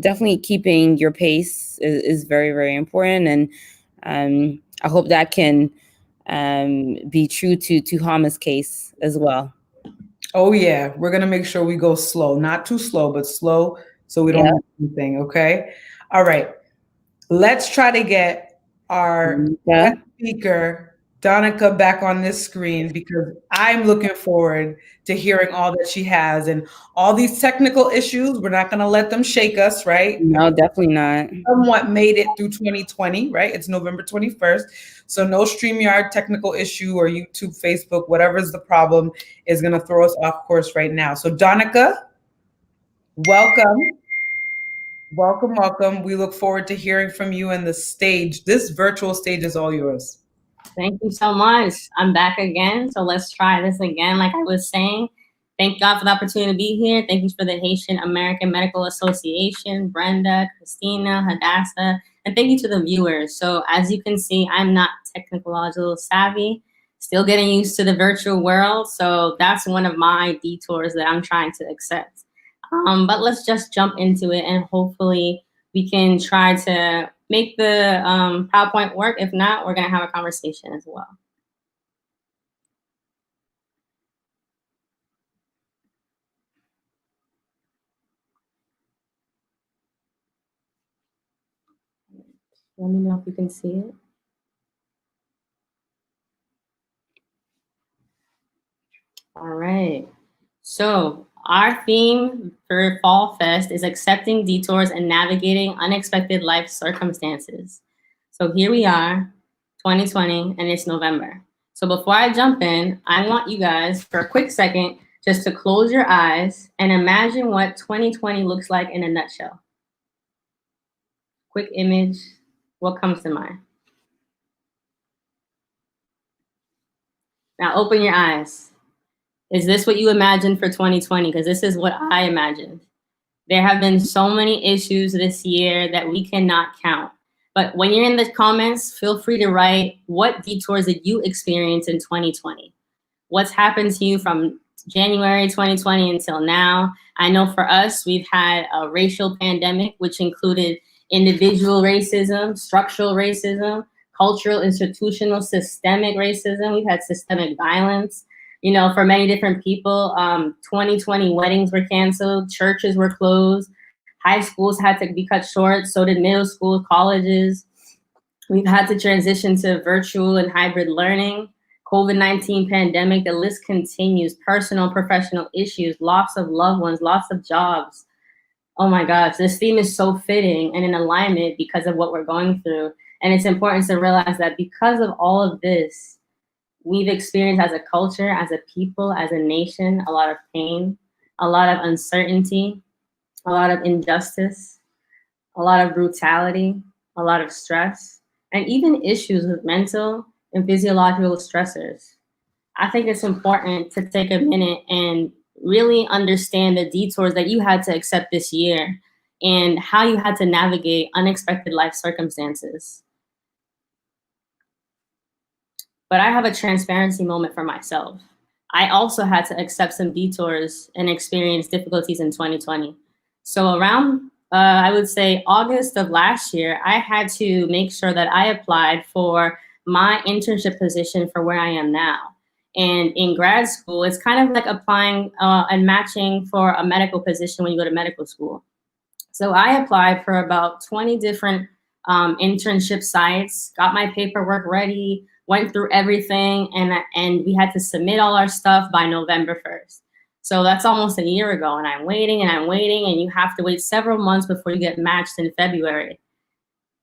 definitely keeping your pace is very, very important. And I hope that can be true to HAMA's case as well. Oh, yeah. We're going to make sure we go slow, not too slow, but slow so we don't miss anything. Okay. All right. Let's try to get our guest speaker, Donica, back on this screen because I'm looking forward to hearing all that she has and all these technical issues. We're not going to let them shake us, right? No, definitely not. Somewhat made it through 2020, right? It's November 21st. So no StreamYard technical issue or YouTube, Facebook, whatever's the problem is going to throw us off course right now. So Donica, welcome. Welcome. We look forward to hearing from you, and this virtual stage is all yours. Thank you so much. I'm back again. So let's try this again. Like I was saying, thank God for the opportunity to be here. Thank you for the Haitian American Medical Association, Brenda, Christina, Hadassah, and thank you to the viewers. So as you can see, I'm not technological savvy, still getting used to the virtual world. So that's one of my detours that I'm trying to accept. But let's just jump into it, and hopefully we can try to make the PowerPoint work. If not, we're going to have a conversation as well. Let me know if you can see it. All right. So our theme for Fall Fest is accepting detours and navigating unexpected life circumstances. So here we are, 2020, and it's November. So before I jump in, I want you guys for a quick second just to close your eyes and imagine what 2020 looks like in a nutshell. Quick image, what comes to mind? Now open your eyes. Is this what you imagined for 2020? Because this is what I imagined. There have been so many issues this year that we cannot count. But when you're in the comments, feel free to write what detours did you experience in 2020? What's happened to you from January 2020 until now? I know for us, we've had a racial pandemic, which included individual racism, structural racism, cultural, institutional, systemic racism. We've had systemic violence. You know, for many different people, 2020 weddings were canceled, churches were closed, high schools had to be cut short, so did middle school, colleges. We've had to transition to virtual and hybrid learning, COVID-19 pandemic, the list continues, personal, professional issues, loss of loved ones, loss of jobs. Oh my gosh, this theme is so fitting and in alignment because of what we're going through. And it's important to realize that because of all of this, we've experienced as a culture, as a people, as a nation, a lot of pain, a lot of uncertainty, a lot of injustice, a lot of brutality, a lot of stress, and even issues with mental and physiological stressors. I think it's important to take a minute and really understand the detours that you had to accept this year and how you had to navigate unexpected life circumstances. But I have a transparency moment for myself. I also had to accept some detours and experience difficulties in 2020. So around, I would say August of last year, I had to make sure that I applied for my internship position for where I am now. And in grad school, it's kind of like applying and matching for a medical position when you go to medical school. So I applied for about 20 different internship sites, got my paperwork ready, went through everything, and we had to submit all our stuff by November 1st. So that's almost a year ago, and I'm waiting, and you have to wait several months before you get matched in February.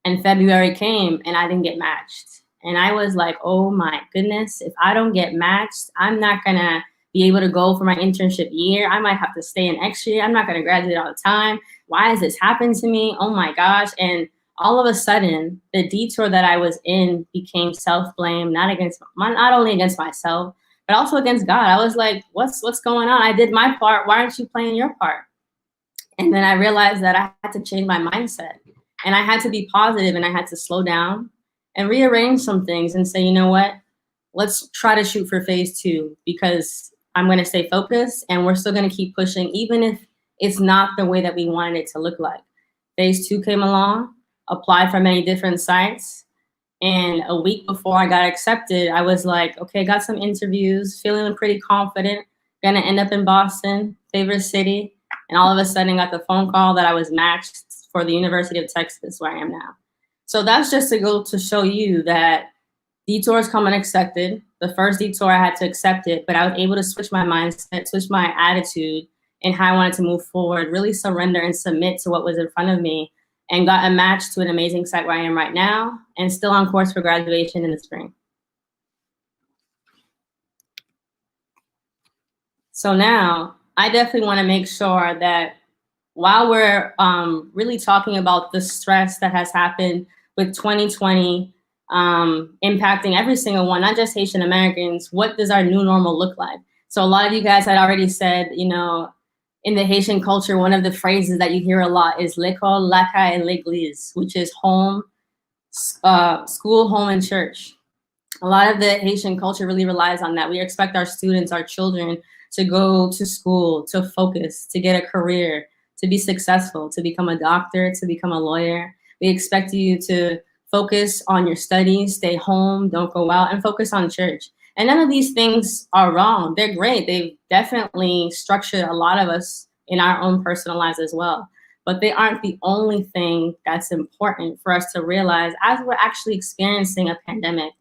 And February came, and I didn't get matched. And I was like, oh my goodness, if I don't get matched, I'm not gonna be able to go for my internship year. I might have to stay an extra year. I'm not gonna graduate all the time. Why has this happened to me? Oh my gosh. And all of a sudden, the detour that I was in became self-blame, not only against myself, but also against God. I was like, what's going on? I did my part. Why aren't you playing your part? And then I realized that I had to change my mindset, and I had to be positive, and I had to slow down and rearrange some things and say, you know what? Let's try to shoot for phase 2, because I'm going to stay focused, and we're still going to keep pushing, even if it's not the way that we wanted it to look like. Phase 2 came along, applied for many different sites. And a week before I got accepted, I was like, okay, got some interviews, feeling pretty confident, gonna end up in Boston, favorite city. And all of a sudden got the phone call that I was matched for the University of Texas, where I am now. So that's just to go to show you that detours come unexpected. The first detour, I had to accept it, but I was able to switch my mindset, switch my attitude, and how I wanted to move forward, really surrender and submit to what was in front of me, and got a match to an amazing site where I am right now, and still on course for graduation in the spring. So now, I definitely want to make sure that while we're really talking about the stress that has happened with 2020 impacting every single one, not just Haitian Americans, what does our new normal look like? So a lot of you guys had already said, you know, in the Haitian culture, one of the phrases that you hear a lot is l'école, la caille, and l'église, which is home, school, home, and church. A lot of the Haitian culture really relies on that. We expect our students, our children, to go to school, to focus, to get a career, to be successful, to become a doctor, to become a lawyer. We expect you to focus on your studies, stay home, don't go out, and focus on church. And none of these things are wrong. They're great. They've definitely structured a lot of us in our own personal lives as well. But they aren't the only thing that's important for us to realize as we're actually experiencing a pandemic.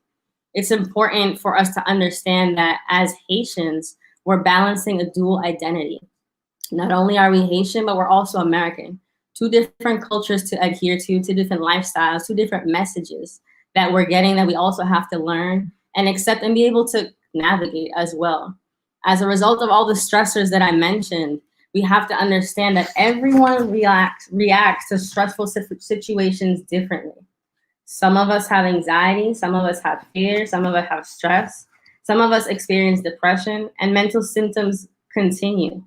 It's important for us to understand that as Haitians, we're balancing a dual identity. Not only are we Haitian, but we're also American. Two different cultures to adhere to, two different lifestyles, two different messages that we're getting that we also have to learn and accept and be able to navigate as well. As a result of all the stressors that I mentioned, we have to understand that everyone reacts to stressful situations differently. Some of us have anxiety, some of us have fear, some of us have stress, some of us experience depression, and mental symptoms continue.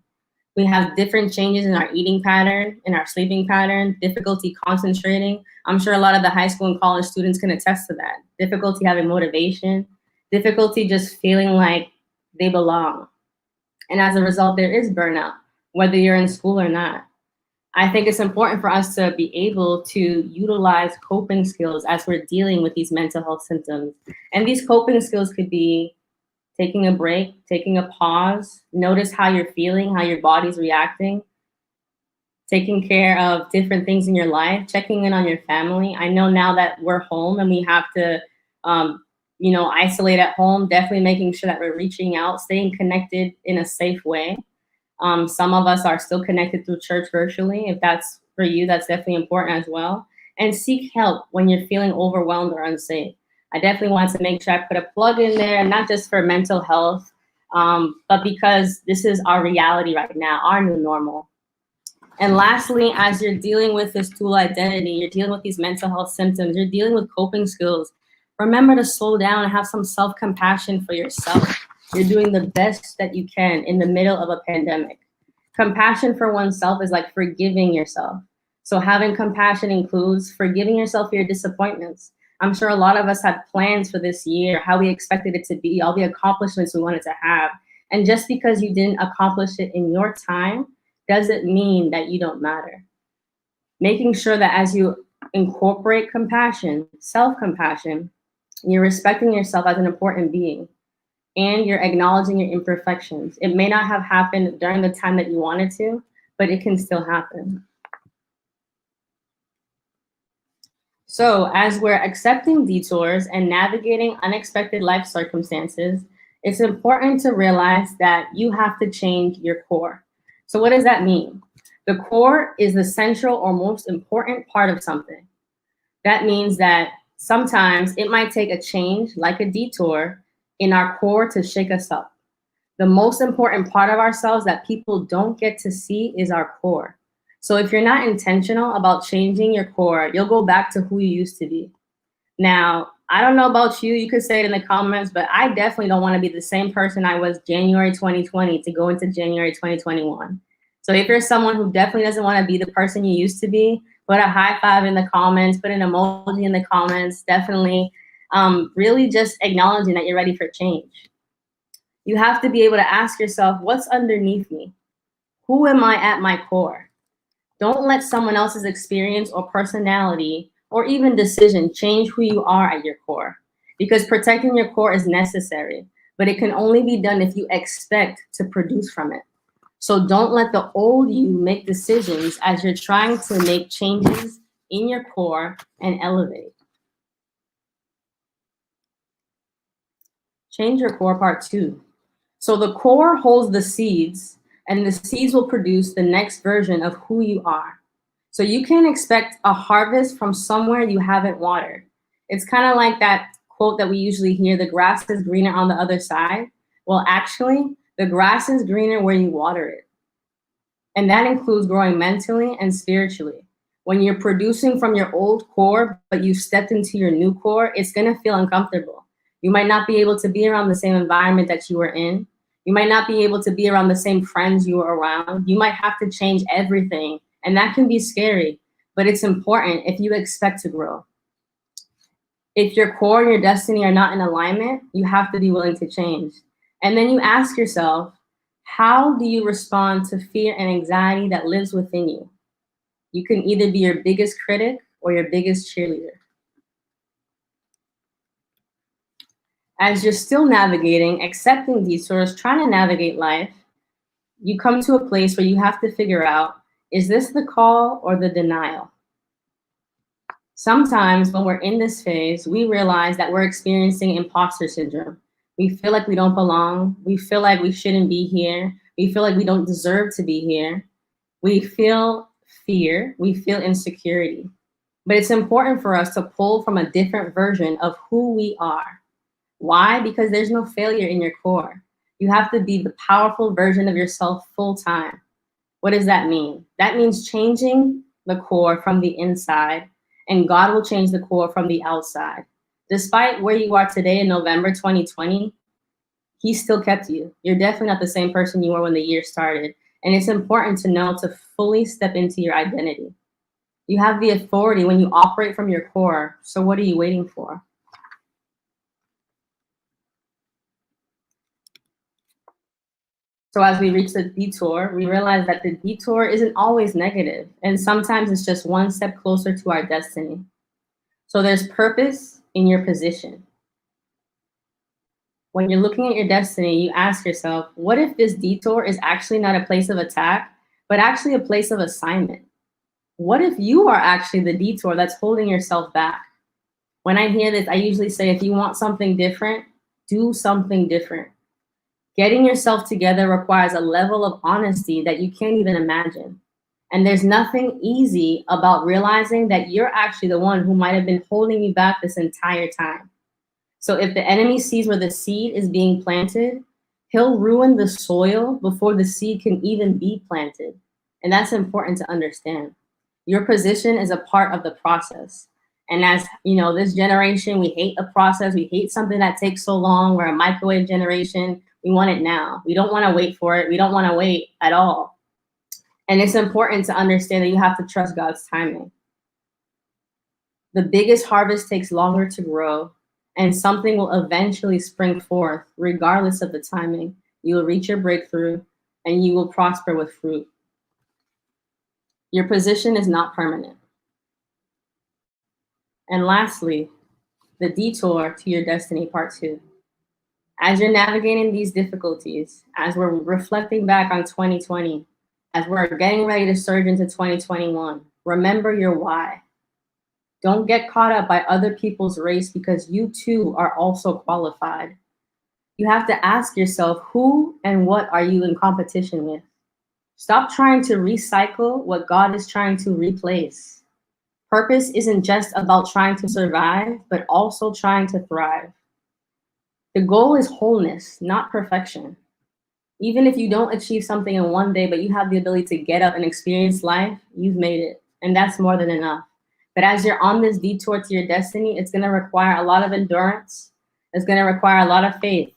We have different changes in our eating pattern, in our sleeping pattern, difficulty concentrating. I'm sure a lot of the high school and college students can attest to that. Difficulty having motivation, difficulty just feeling like they belong. And as a result, there is burnout, whether you're in school or not. I think it's important for us to be able to utilize coping skills as we're dealing with these mental health symptoms. And these coping skills could be taking a break, taking a pause, notice how you're feeling, how your body's reacting, taking care of different things in your life, checking in on your family. I know now that we're home and we have to, isolate at home, definitely making sure that we're reaching out, staying connected in a safe way. Some of us are still connected through church virtually. If that's for you, that's definitely important as well. And seek help when you're feeling overwhelmed or unsafe. I definitely wanted to make sure I put a plug in there, not just for mental health, but because this is our reality right now, our new normal. And lastly, as you're dealing with this dual identity, you're dealing with these mental health symptoms, you're dealing with coping skills, remember to slow down and have some self-compassion for yourself. You're doing the best that you can in the middle of a pandemic. Compassion for oneself is like forgiving yourself. So having compassion includes forgiving yourself for your disappointments. I'm sure a lot of us had plans for this year, how we expected it to be, all the accomplishments we wanted to have. And just because you didn't accomplish it in your time doesn't mean that you don't matter. Making sure that as you incorporate compassion, self-compassion, you're respecting yourself as an important being. And you're acknowledging your imperfections. It may not have happened during the time that you wanted to, but it can still happen. So as we're accepting detours and navigating unexpected life circumstances, it's important to realize that you have to change your core. So what does that mean? The core is the central or most important part of something. That means that sometimes it might take a change, like a detour, in our core to shake us up. The most important part of ourselves that people don't get to see is our core. So if you're not intentional about changing your core, you'll go back to who you used to be. Now, I don't know about you, you could say it in the comments, but I definitely don't want to be the same person I was January 2020 to go into January 2021. So if you're someone who definitely doesn't want to be the person you used to be, put a high five in the comments, put an emoji in the comments, definitely really just acknowledging that you're ready for change. You have to be able to ask yourself, what's underneath me? Who am I at my core? Don't let someone else's experience or personality or even decision change who you are at your core, because protecting your core is necessary, but it can only be done if you expect to produce from it. So don't let the old you make decisions as you're trying to make changes in your core and elevate. Change your core part 2. So the core holds the seeds, and the seeds will produce the next version of who you are. So you can expect a harvest from somewhere you haven't watered. It's kind of like that quote that we usually hear, the grass is greener on the other side. Well, actually, the grass is greener where you water it. And that includes growing mentally and spiritually. When you're producing from your old core, but you stepped into your new core, it's gonna feel uncomfortable. You might not be able to be around the same environment that you were in. You might not be able to be around the same friends you were around. You might have to change everything, and that can be scary, but it's important if you expect to grow. If your core and your destiny are not in alignment, you have to be willing to change. And then you ask yourself, How do you respond to fear and anxiety that lives within you? You can either be your biggest critic or your biggest cheerleader. As you're still navigating, accepting detours, trying to navigate life, you come to a place where you have to figure out, is this the call or the denial? Sometimes when we're in this phase, we realize that we're experiencing imposter syndrome. We feel like we don't belong. We feel like we shouldn't be here. We feel like we don't deserve to be here. We feel fear. We feel insecurity. But it's important for us to pull from a different version of who we are. Why? Because there's no failure in your core. You have to be the powerful version of yourself full time. What does that mean? That means changing the core from the inside, and God will change the core from the outside. Despite where you are today in November 2020, He still kept you. You're definitely not the same person you were when the year started. And it's important to know to fully step into your identity. You have the authority when you operate from your core. So what are you waiting for? So as we reach the detour, we realize that the detour isn't always negative, and sometimes it's just one step closer to our destiny. So there's purpose in your position. When you're looking at your destiny, you ask yourself, what if this detour is actually not a place of attack, but actually a place of assignment? What if you are actually the detour that's holding yourself back? When I hear this, I usually say, if you want something different, do something different. Getting yourself together requires a level of honesty that you can't even imagine. And there's nothing easy about realizing that you're actually the one who might have been holding you back this entire time. So if the enemy sees where the seed is being planted, he'll ruin the soil before the seed can even be planted. And that's important to understand. Your position is a part of the process. And as you know, this generation, we hate a process. We hate something that takes so long. We're a microwave generation. We want it now. We don't want to wait for it. We don't want to wait at all. And it's important to understand that you have to trust God's timing. The biggest harvest takes longer to grow, and something will eventually spring forth, regardless of the timing. You will reach your breakthrough, and you will prosper with fruit. Your position is not permanent. And lastly, the detour to your destiny, part 2. As you're navigating these difficulties, as we're reflecting back on 2020, as we're getting ready to surge into 2021, remember your why. Don't get caught up by other people's race, because you too are also qualified. You have to ask yourself, who and what are you in competition with? Stop trying to recycle what God is trying to replace. Purpose isn't just about trying to survive, but also trying to thrive. The goal is wholeness, not perfection. Even if you don't achieve something in one day, but you have the ability to get up and experience life, you've made it. And that's more than enough. But as you're on this detour to your destiny, it's going to require a lot of endurance. It's going to require a lot of faith.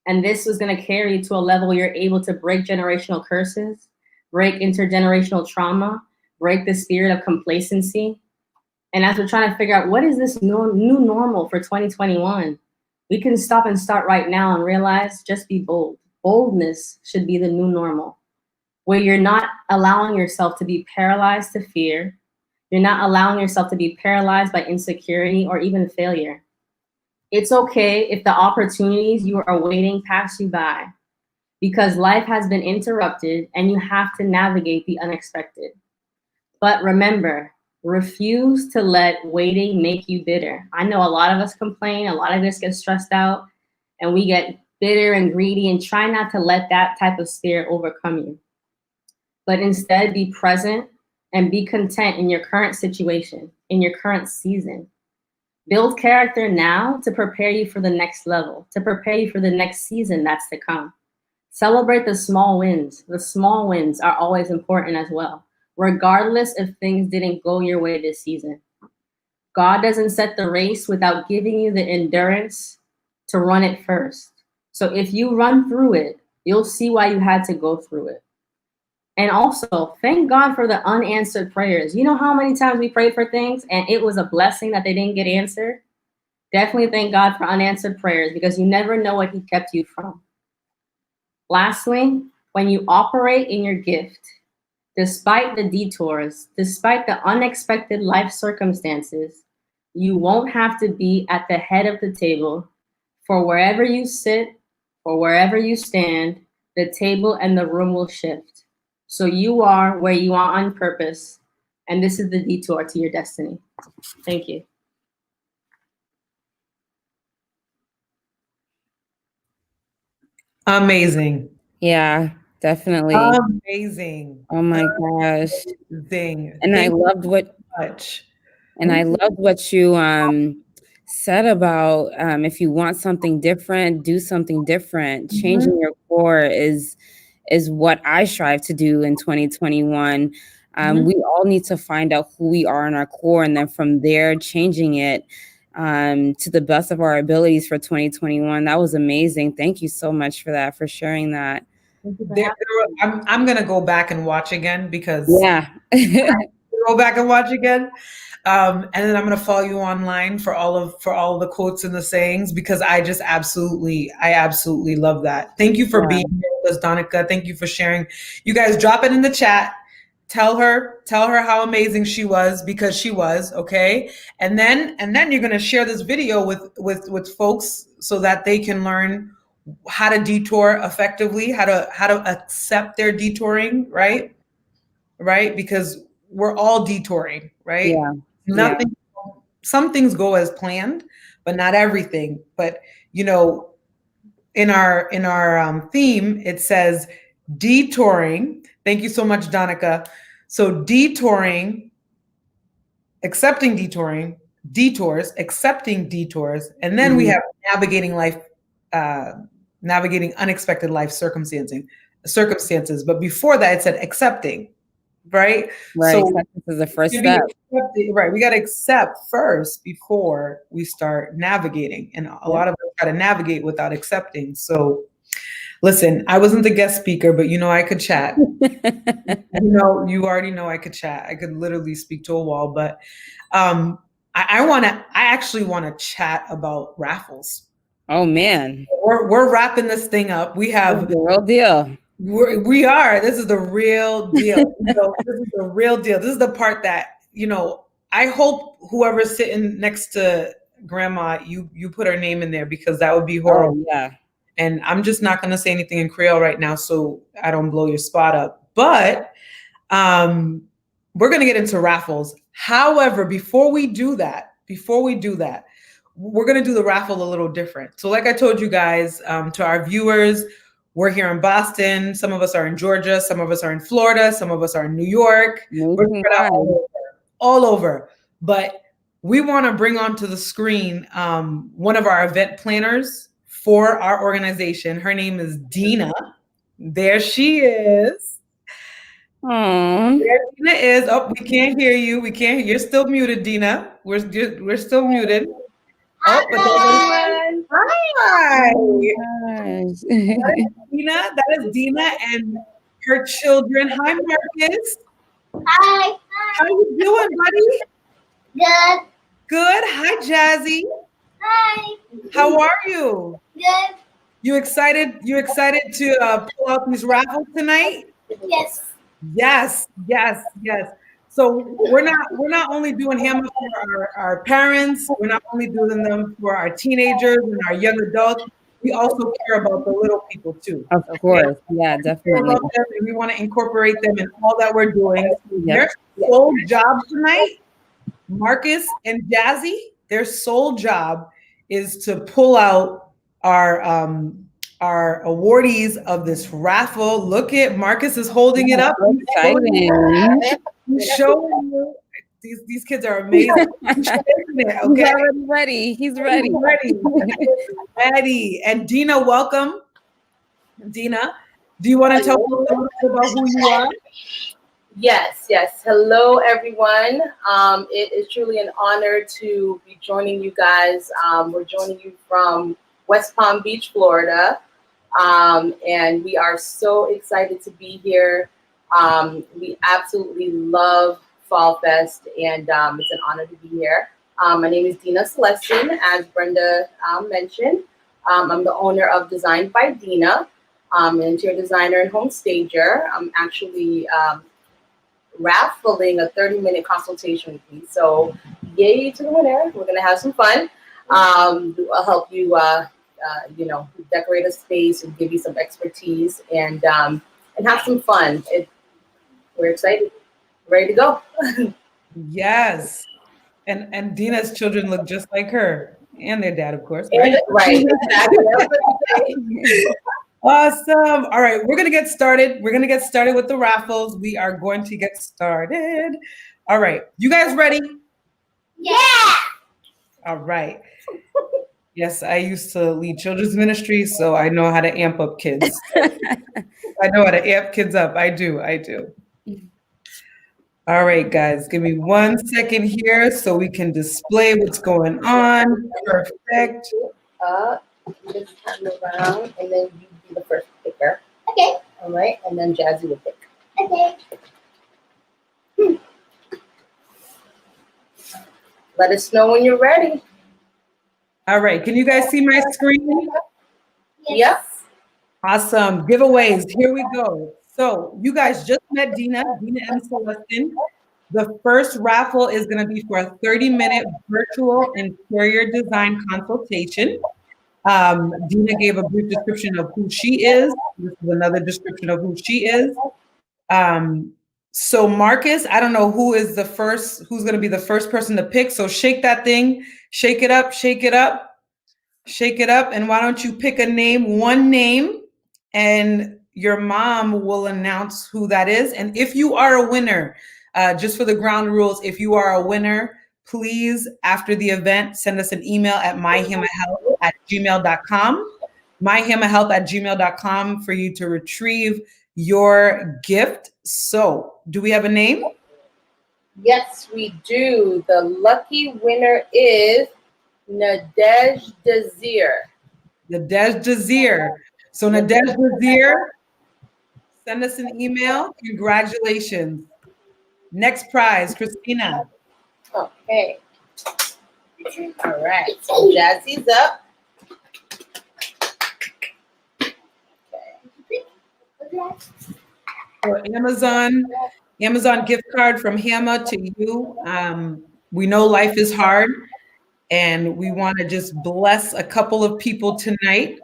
And this is going to carry you to a level where you're able to break generational curses, break intergenerational trauma, break the spirit of complacency. And as we're trying to figure out what is this new normal for 2021, we can stop and start right now and realize, just be bold. Boldness should be the new normal, where you're not allowing yourself to be paralyzed to fear. You're not allowing yourself to be paralyzed by insecurity or even failure. It's okay if the opportunities you are awaiting pass you by, because life has been interrupted and you have to navigate the unexpected. But remember, refuse to let waiting make you bitter. I know a lot of us complain, a lot of us get stressed out, and we get bitter and greedy, and try not to let that type of spirit overcome you. But instead, be present and be content in your current situation, in your current season. Build character now to prepare you for the next level, to prepare you for the next season that's to come. Celebrate the small wins. The small wins are always important as well, regardless if things didn't go your way this season. God doesn't set the race without giving you the endurance to run it first. So if you run through it, you'll see why you had to go through it. And also, thank God for the unanswered prayers. You know how many times we prayed for things and it was a blessing that they didn't get answered? Definitely thank God for unanswered prayers, because you never know what He kept you from. Lastly, when you operate in your gift, despite the detours, despite the unexpected life circumstances, you won't have to be at the head of the table. For wherever you sit or wherever you stand, the table and the room will shift. So you are where you are on purpose, and this is the detour to your destiny. Thank you. Amazing. Yeah, definitely. Amazing. Oh my gosh. Amazing. And Thank I loved what you so much. And I love what you said about if you want something different, do something different. Changing your core is what I strive to do in 2021. We all need to find out who we are in our core, and then from there, changing it to the best of our abilities for 2021. That was amazing. Thank you so much for that, for sharing that. I'm gonna go back and watch again because Yeah. go back and watch again. And then I'm gonna follow you online for all of the quotes and the sayings because I absolutely love that. Thank you for being here with us, Donica. Thank you for sharing. You guys drop it in the chat. Tell her how amazing she was because she was, okay? And then you're gonna share this video with folks so that they can learn how to detour effectively, how to accept their detouring, right? Right? Because we're all detouring, right? Yeah. Nothing, some things go as planned, but not everything. But you know, in our theme, it says detouring. Thank you so much, Donica. So detouring, accepting detouring, detours, accepting detours, and then we have navigating life, navigating unexpected life circumstances. But before that, it said accepting, right? Right. So Acceptance is the first step. Right. We got to accept first before we start navigating. And a lot of us try to navigate without accepting. So listen, I wasn't the guest speaker, but I could chat. You already know I could chat. I could literally speak to a wall, but I actually want to chat about raffles. Oh man. We're wrapping this thing up. We have the real deal. We are. This is the real deal. This is the real deal. This is the part that, I hope whoever's sitting next to grandma, you put her name in there because that would be horrible. Oh, yeah. And I'm just not going to say anything in Creole right now so I don't blow your spot up. But we're going to get into raffles. However, before we do that, we're going to do the raffle a little different. So like I told you guys, to our viewers, we're here in Boston. Some of us are in Georgia. Some of us are in Florida. Some of us are in New York. We're spread out all over. But we want to bring onto the screen one of our event planners for our organization. Her name is Dina. There she is. Aww. There Dina is. Oh, we can't hear you. We can't. You're still muted, Dina. We're still muted. Oh, but hi. That is Dina and her children. Hi, Marcus. Hi. How you doing, buddy? Good. Good. Hi, Jazzy. Hi. How are you? Good. You excited? You excited to pull out these raffles tonight? Yes. Yes. So we're not only doing HAMA for our parents. We're not only doing them for our teenagers and our young adults. We also care about the little people too. Of course, yeah, definitely. We want to incorporate them in all that we're doing. Their sole job tonight, Marcus and Jazzy, their sole job is to pull out our awardees of this raffle. Look at Marcus is holding it up. He's showing you. These kids are amazing. Okay. He's ready. Ready. And Dina, welcome. Dina, do you want to tell us a little bit about who you are? Yes. Hello, everyone. It is truly an honor to be joining you guys. We're joining you from West Palm Beach, Florida. And we are so excited to be here. We absolutely love Fall Fest, and it's an honor to be here. My name is Dina Celestin, as Brenda mentioned. I'm the owner of Designed by Dina. an interior designer and home stager. I'm actually raffling a 30-minute consultation with me. So yay to the winner. We're going to have some fun. I'll help you, decorate a space and give you some expertise and have some fun. We're excited. Ready to go. Yes. And Dina's children look just like her and their dad, of course, right? Right. Exactly. Awesome. All right, we're going to get started. We're going to get started with the raffles. We are going to get started. All right. You guys ready? Yeah. All right. Yes, I used to lead children's ministry, so I know how to amp up kids. I know how to amp kids up. I do. All right, guys, give me 1 second here so we can display what's going on. Perfect. Just turn around and then you be the first picker. Okay. All right, and then Jazzy will pick. Okay. Let us know when you're ready. All right, can you guys see my screen? Yep. Awesome. Giveaways. Here we go. So you guys just met Dina and Celestine. The first raffle is going to be for a 30-minute virtual interior design consultation. Dina gave a brief description of who she is. This is another description of who she is. So Marcus, I don't know who's going to be the first person to pick. So shake that thing, shake it up, shake it up, shake it up. And why don't you pick a name, one name, and your mom will announce who that is. And if you are a winner, just for the ground rules, if you are a winner, please, after the event, send us an email at myhamahealth@gmail.com, myhamahealth@gmail.com for you to retrieve your gift. So, do we have a name? Yes, we do. The lucky winner is Nadej Desir. Nadej Desir. So, Nadej Desir, send us an email. Congratulations. Next prize, Christina. Okay. All right. So Jazzy's up. For Amazon gift card from HAMA to you. We know life is hard, and we want to just bless a couple of people tonight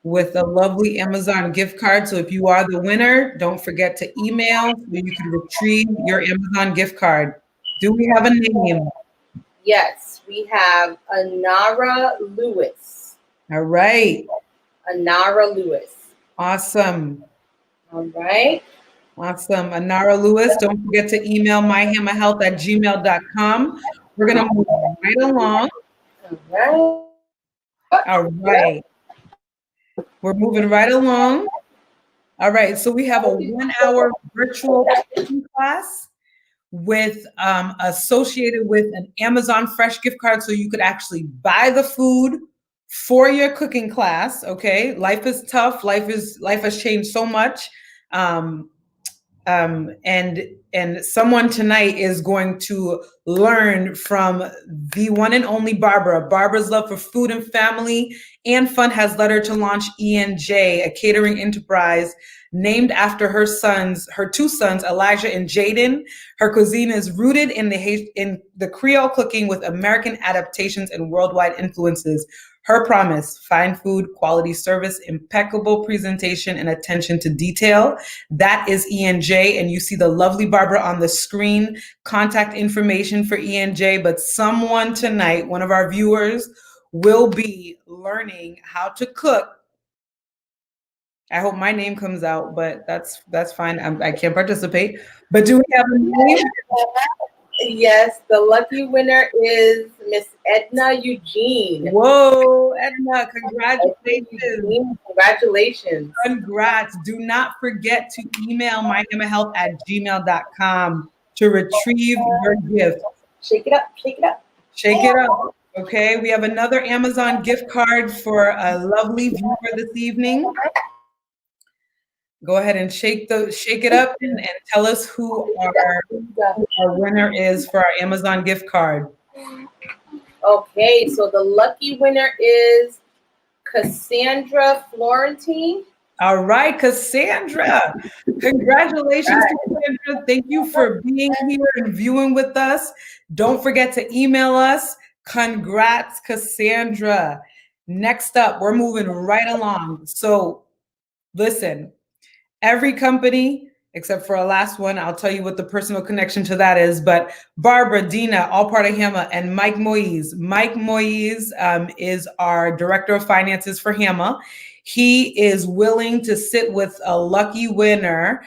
with a lovely Amazon gift card. So if you are the winner, don't forget to email so you can retrieve your Amazon gift card. Do we have a name? Yes, we have Anara Lewis. All right. Anara Lewis. Awesome. All right. Awesome. Anara Lewis, don't forget to email myhamahealth@gmail.com. We're going to move right along. All right. All right. We're moving right along. All right. So we have a 1-hour virtual cooking class with associated with an Amazon Fresh gift card, so you could actually buy the food for your cooking class. Okay. Life is tough. Life has changed so much. And someone tonight is going to learn from the one and only Barbara. Barbara's love for food and family and fun has led her to launch E&J, a catering enterprise named after her two sons, Elijah and Jaden. Her cuisine is rooted in the Creole cooking with American adaptations and worldwide influences. Her promise: fine food, quality service, impeccable presentation, and attention to detail. That is E&J, and you see the lovely Barbara on the screen. Contact information for E&J, but someone tonight, one of our viewers, will be learning how to cook. I hope my name comes out, but that's fine. I can't participate. But do we have a name? Yes, the lucky winner is Miss Edna Eugene. Whoa, Edna, congratulations. Congratulations. Congrats. Do not forget to email myhamahealth@gmail.com to retrieve your gift. Shake it up, shake it up. Shake it up. Okay, we have another Amazon gift card for a lovely viewer this evening. Go ahead and shake it up and tell us who our winner is for our Amazon gift card. Okay, so the lucky winner is Cassandra Florentine. All right, Cassandra. Congratulations, Cassandra. Thank you for being here and viewing with us. Don't forget to email us. Congrats, Cassandra. Next up, we're moving right along. So listen, every company, except for our last one, I'll tell you what the personal connection to that is, but Barbara, Dina, all part of HAMA, and Mike Moise. Mike Moise is our Director of Finances for HAMA. He is willing to sit with a lucky winner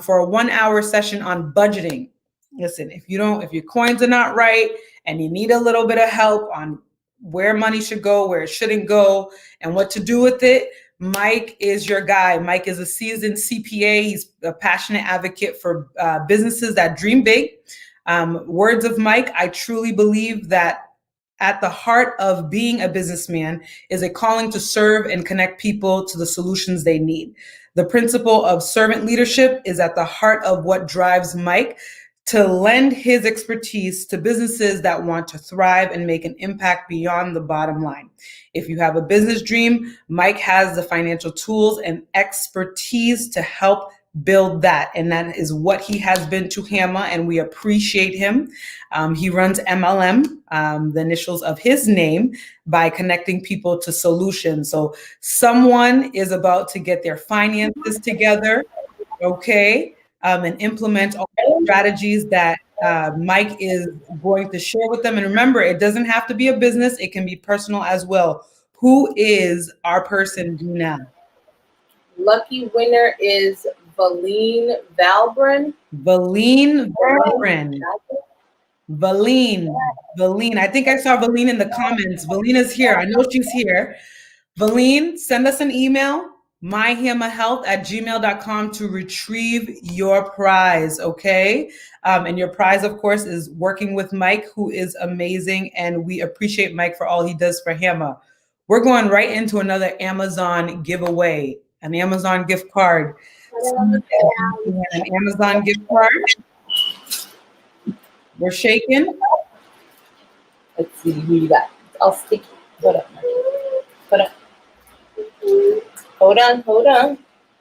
for a 1-hour session on budgeting. Listen, if your coins are not right and you need a little bit of help on where money should go, where it shouldn't go, and what to do with it, Mike is your guy. Mike is a seasoned CPA. He's a passionate advocate for businesses that dream big. Words of Mike, I truly believe that at the heart of being a businessman is a calling to serve and connect people to the solutions they need. The principle of servant leadership is at the heart of what drives Mike to lend his expertise to businesses that want to thrive and make an impact beyond the bottom line. If you have a business dream, Mike has the financial tools and expertise to help build that. And that is what he has been to HAMA, and we appreciate him. He runs MLM, the initials of his name, by connecting people to solutions. So someone is about to get their finances together, okay, and implement all the strategies that Mike is going to share with them. And remember, it doesn't have to be a business. It can be personal as well. Who is our person, Dina? Lucky winner is Valine Valbrin. Valine Valbrin. Valine. I think I saw Valine in the comments. Valine is here. I know she's here. Valine, send us an email, myhamahealth@gmail.com, to retrieve your prize, okay? And your prize, of course, is working with Mike, who is amazing, and we appreciate Mike for all he does for HAMA. We're going right into another Amazon giveaway, an Amazon gift card. An Amazon gift card. We're shaking. Let's see who you got. I'll stick it. Hold on.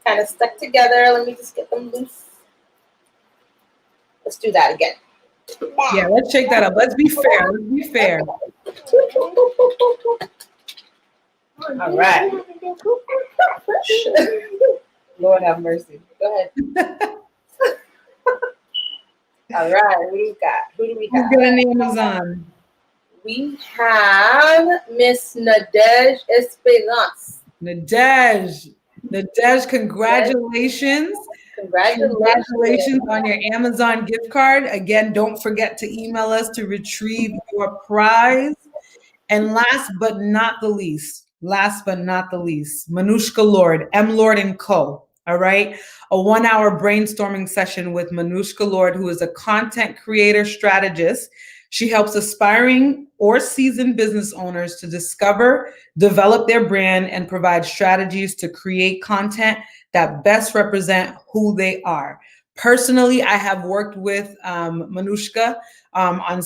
Kind of stuck together. Let me just get them loose. Let's do that again. Yeah, let's shake that up. Let's be fair. All right. Lord have mercy. Go ahead. All right. What do we got? Who do we have? Who's getting Amazon? We have Miss Nadej Esperance. Nadej, congratulations. Congratulations on your Amazon gift card. Again, don't forget to email us to retrieve your prize. And last but not the least, Manushka Lord, M. Lord & Co. All right. A 1-hour brainstorming session with Manushka Lord, who is a content creator strategist. She helps aspiring or seasoned business owners to discover, develop their brand, and provide strategies to create content that best represent who they are. Personally, I have worked with Manushka on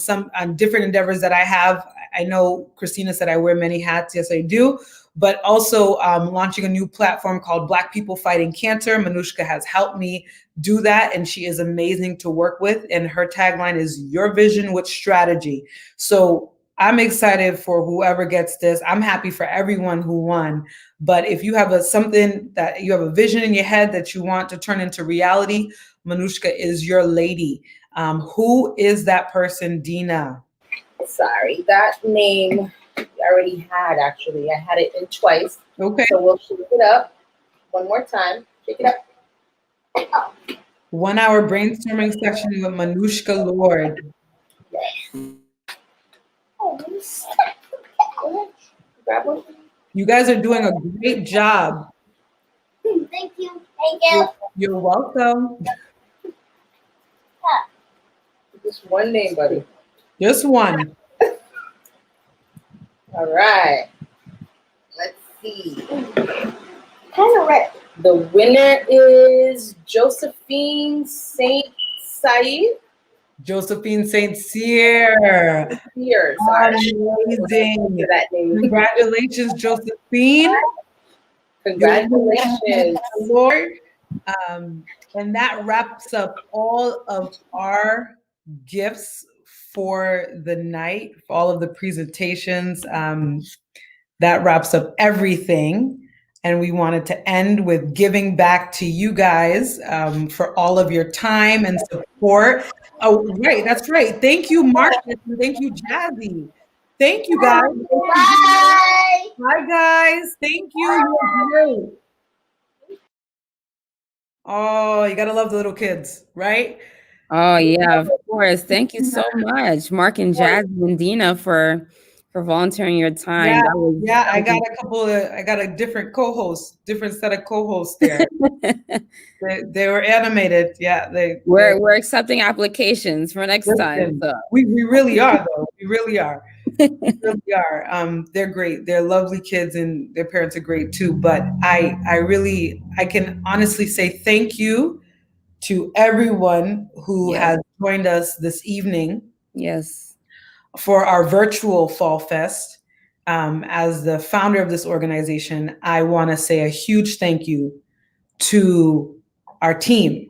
different endeavors that I have. I know Christina said I wear many hats. Yes, I do. But also launching a new platform called Black People Fighting Cancer. Manushka has helped me do that, and she is amazing to work with. And her tagline is "Your vision with strategy." So I'm excited for whoever gets this. I'm happy for everyone who won. But if you have a vision in your head that you want to turn into reality, Manushka is your lady. Who is that person, Dina? Sorry, that name I already had, actually. I had it in twice. Okay. So we'll shake it up one more time. Shake it up. 1-hour brainstorming session with Manushka Lord. Yes. Grab one. You guys are doing a great job. Thank you. Thank you. You're welcome. Just one name, buddy. Just one. All right. Let's see. Kind of red. The winner is Josephine Saint Said. Josephine St. Cyr. Here, sorry. Amazing. That name. Congratulations, Josephine. Congratulations. Lord. And that wraps up all of our gifts for the night, for all of the presentations. That wraps up everything. And we wanted to end with giving back to you guys for all of your time and support. Oh, right, that's right. Thank you, Marcus, and thank you, Jazzy. Thank you, guys. Bye. Bye, guys. Thank you. You're great. Oh, you gotta love the little kids, right? Oh yeah, of course. Thank you so much, Mark and Jazz and Dina for volunteering your time. Yeah, I got a different co-host, different set of co-hosts there. they were animated. Yeah, we're accepting applications for next time. So. We really are though. We really are. We really are. They're great. They're lovely kids and their parents are great too. But I can honestly say thank you to everyone who has joined us this evening. Yes. For our virtual Fall Fest. As the founder of this organization, I want to say a huge thank you to our team.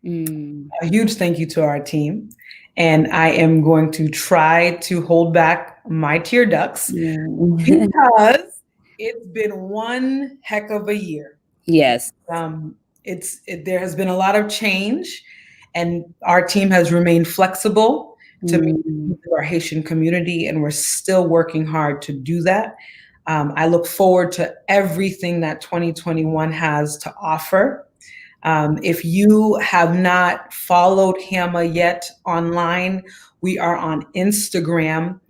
A huge thank you to our team. And I am going to try to hold back my tear ducts because it's been one heck of a year. Yes. There has been a lot of change, and our team has remained flexible to meet our Haitian community, and we're still working hard to do that. I look forward to everything that 2021 has to offer. If you have not followed HAMA yet online, we are on Instagram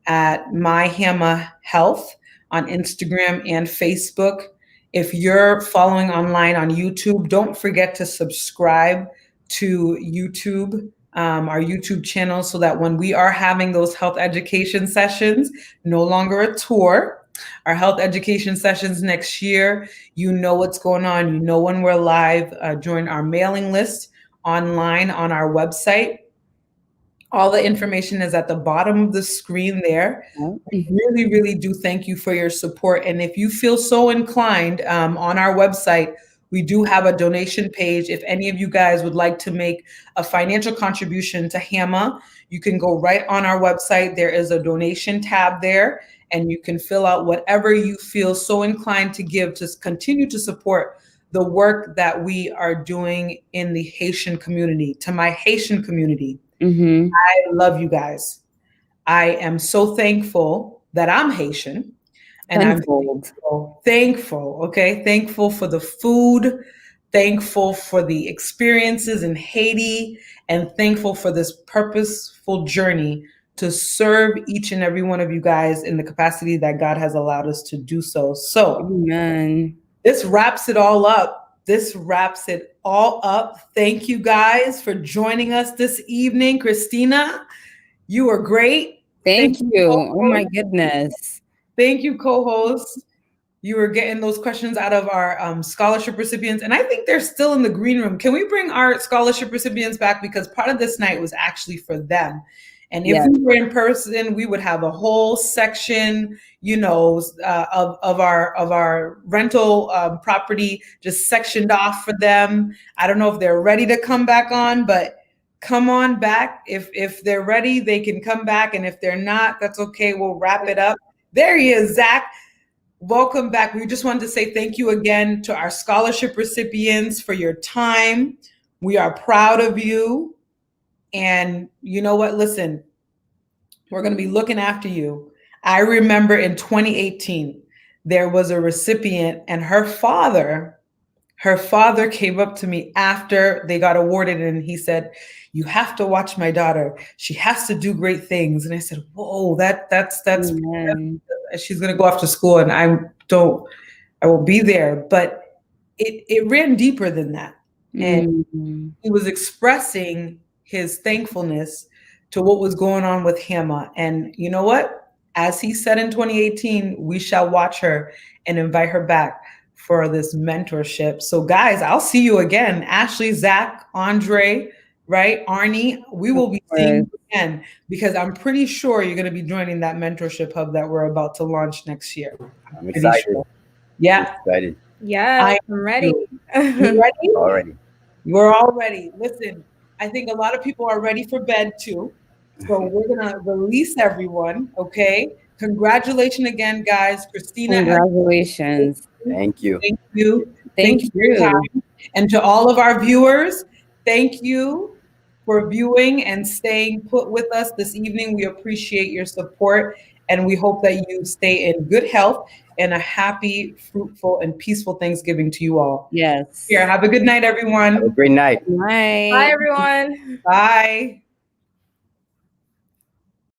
at My HAMA Health on Instagram and Facebook. If you're following online on YouTube, don't forget to subscribe to YouTube, our YouTube channel, so that when we are having those health education sessions, no longer a tour, our health education sessions next year, you know what's going on, you know when we're live. Join our mailing list online on our website. All the information is at the bottom of the screen there. We really, really do thank you for your support. And if you feel so inclined, on our website, we do have a donation page. If any of you guys would like to make a financial contribution to HAMA, you can go right on our website. There is a donation tab there, and you can fill out whatever you feel so inclined to give to continue to support the work that we are doing in the Haitian community. To my Haitian community, I love you guys. I am so thankful that I'm Haitian. And I'm thankful, okay? Thankful for the food, thankful for the experiences in Haiti, and thankful for this purposeful journey to serve each and every one of you guys in the capacity that God has allowed us to do so. So, this wraps it all up. Thank you guys for joining us this evening. Christina, you were great. Thank you. Oh my goodness. Thank you, co-host. You were getting those questions out of our scholarship recipients. And I think they're still in the green room. Can we bring our scholarship recipients back? Because part of this night was actually for them. And if we were in person, we would have a whole section, of our rental property just sectioned off for them. I don't know if they're ready to come back on, but come on back. If they're ready, they can come back. And if they're not, that's okay. We'll wrap it up. There he is, Zach. Welcome back. We just wanted to say thank you again to our scholarship recipients for your time. We are proud of you. And you know what? Listen, we're going to be looking after you. I remember in 2018, there was a recipient, and her father came up to me after they got awarded, and he said, "You have to watch my daughter. She has to do great things." And I said, "Whoa, that's she's going to go off to school, and I will be there." But it ran deeper than that. And he was expressing his thankfulness to what was going on with HAMA. And you know what? As he said in 2018, we shall watch her and invite her back for this mentorship. So guys, I'll see you again. Ashley, Zach, Andre, right? Arnie, we will be seeing you again, because I'm pretty sure you're going to be joining that mentorship hub that we're about to launch next year. I'm excited. Sure. Yeah. I'm excited. Yes, I'm ready. You ready? Already. We're all ready. Listen, I think a lot of people are ready for bed too. So we're gonna release everyone, okay? Congratulations again, guys. Christina, Congratulations. Thank you. thank you. Thank For your you. time. And to all of our viewers, thank you for viewing and staying put with us this evening. We appreciate your support and we hope that you stay in good health and a happy, fruitful, and peaceful Thanksgiving to you all. Yes. Here, have a good night, Have a everyone. great night. Night. Bye, everyone. Bye.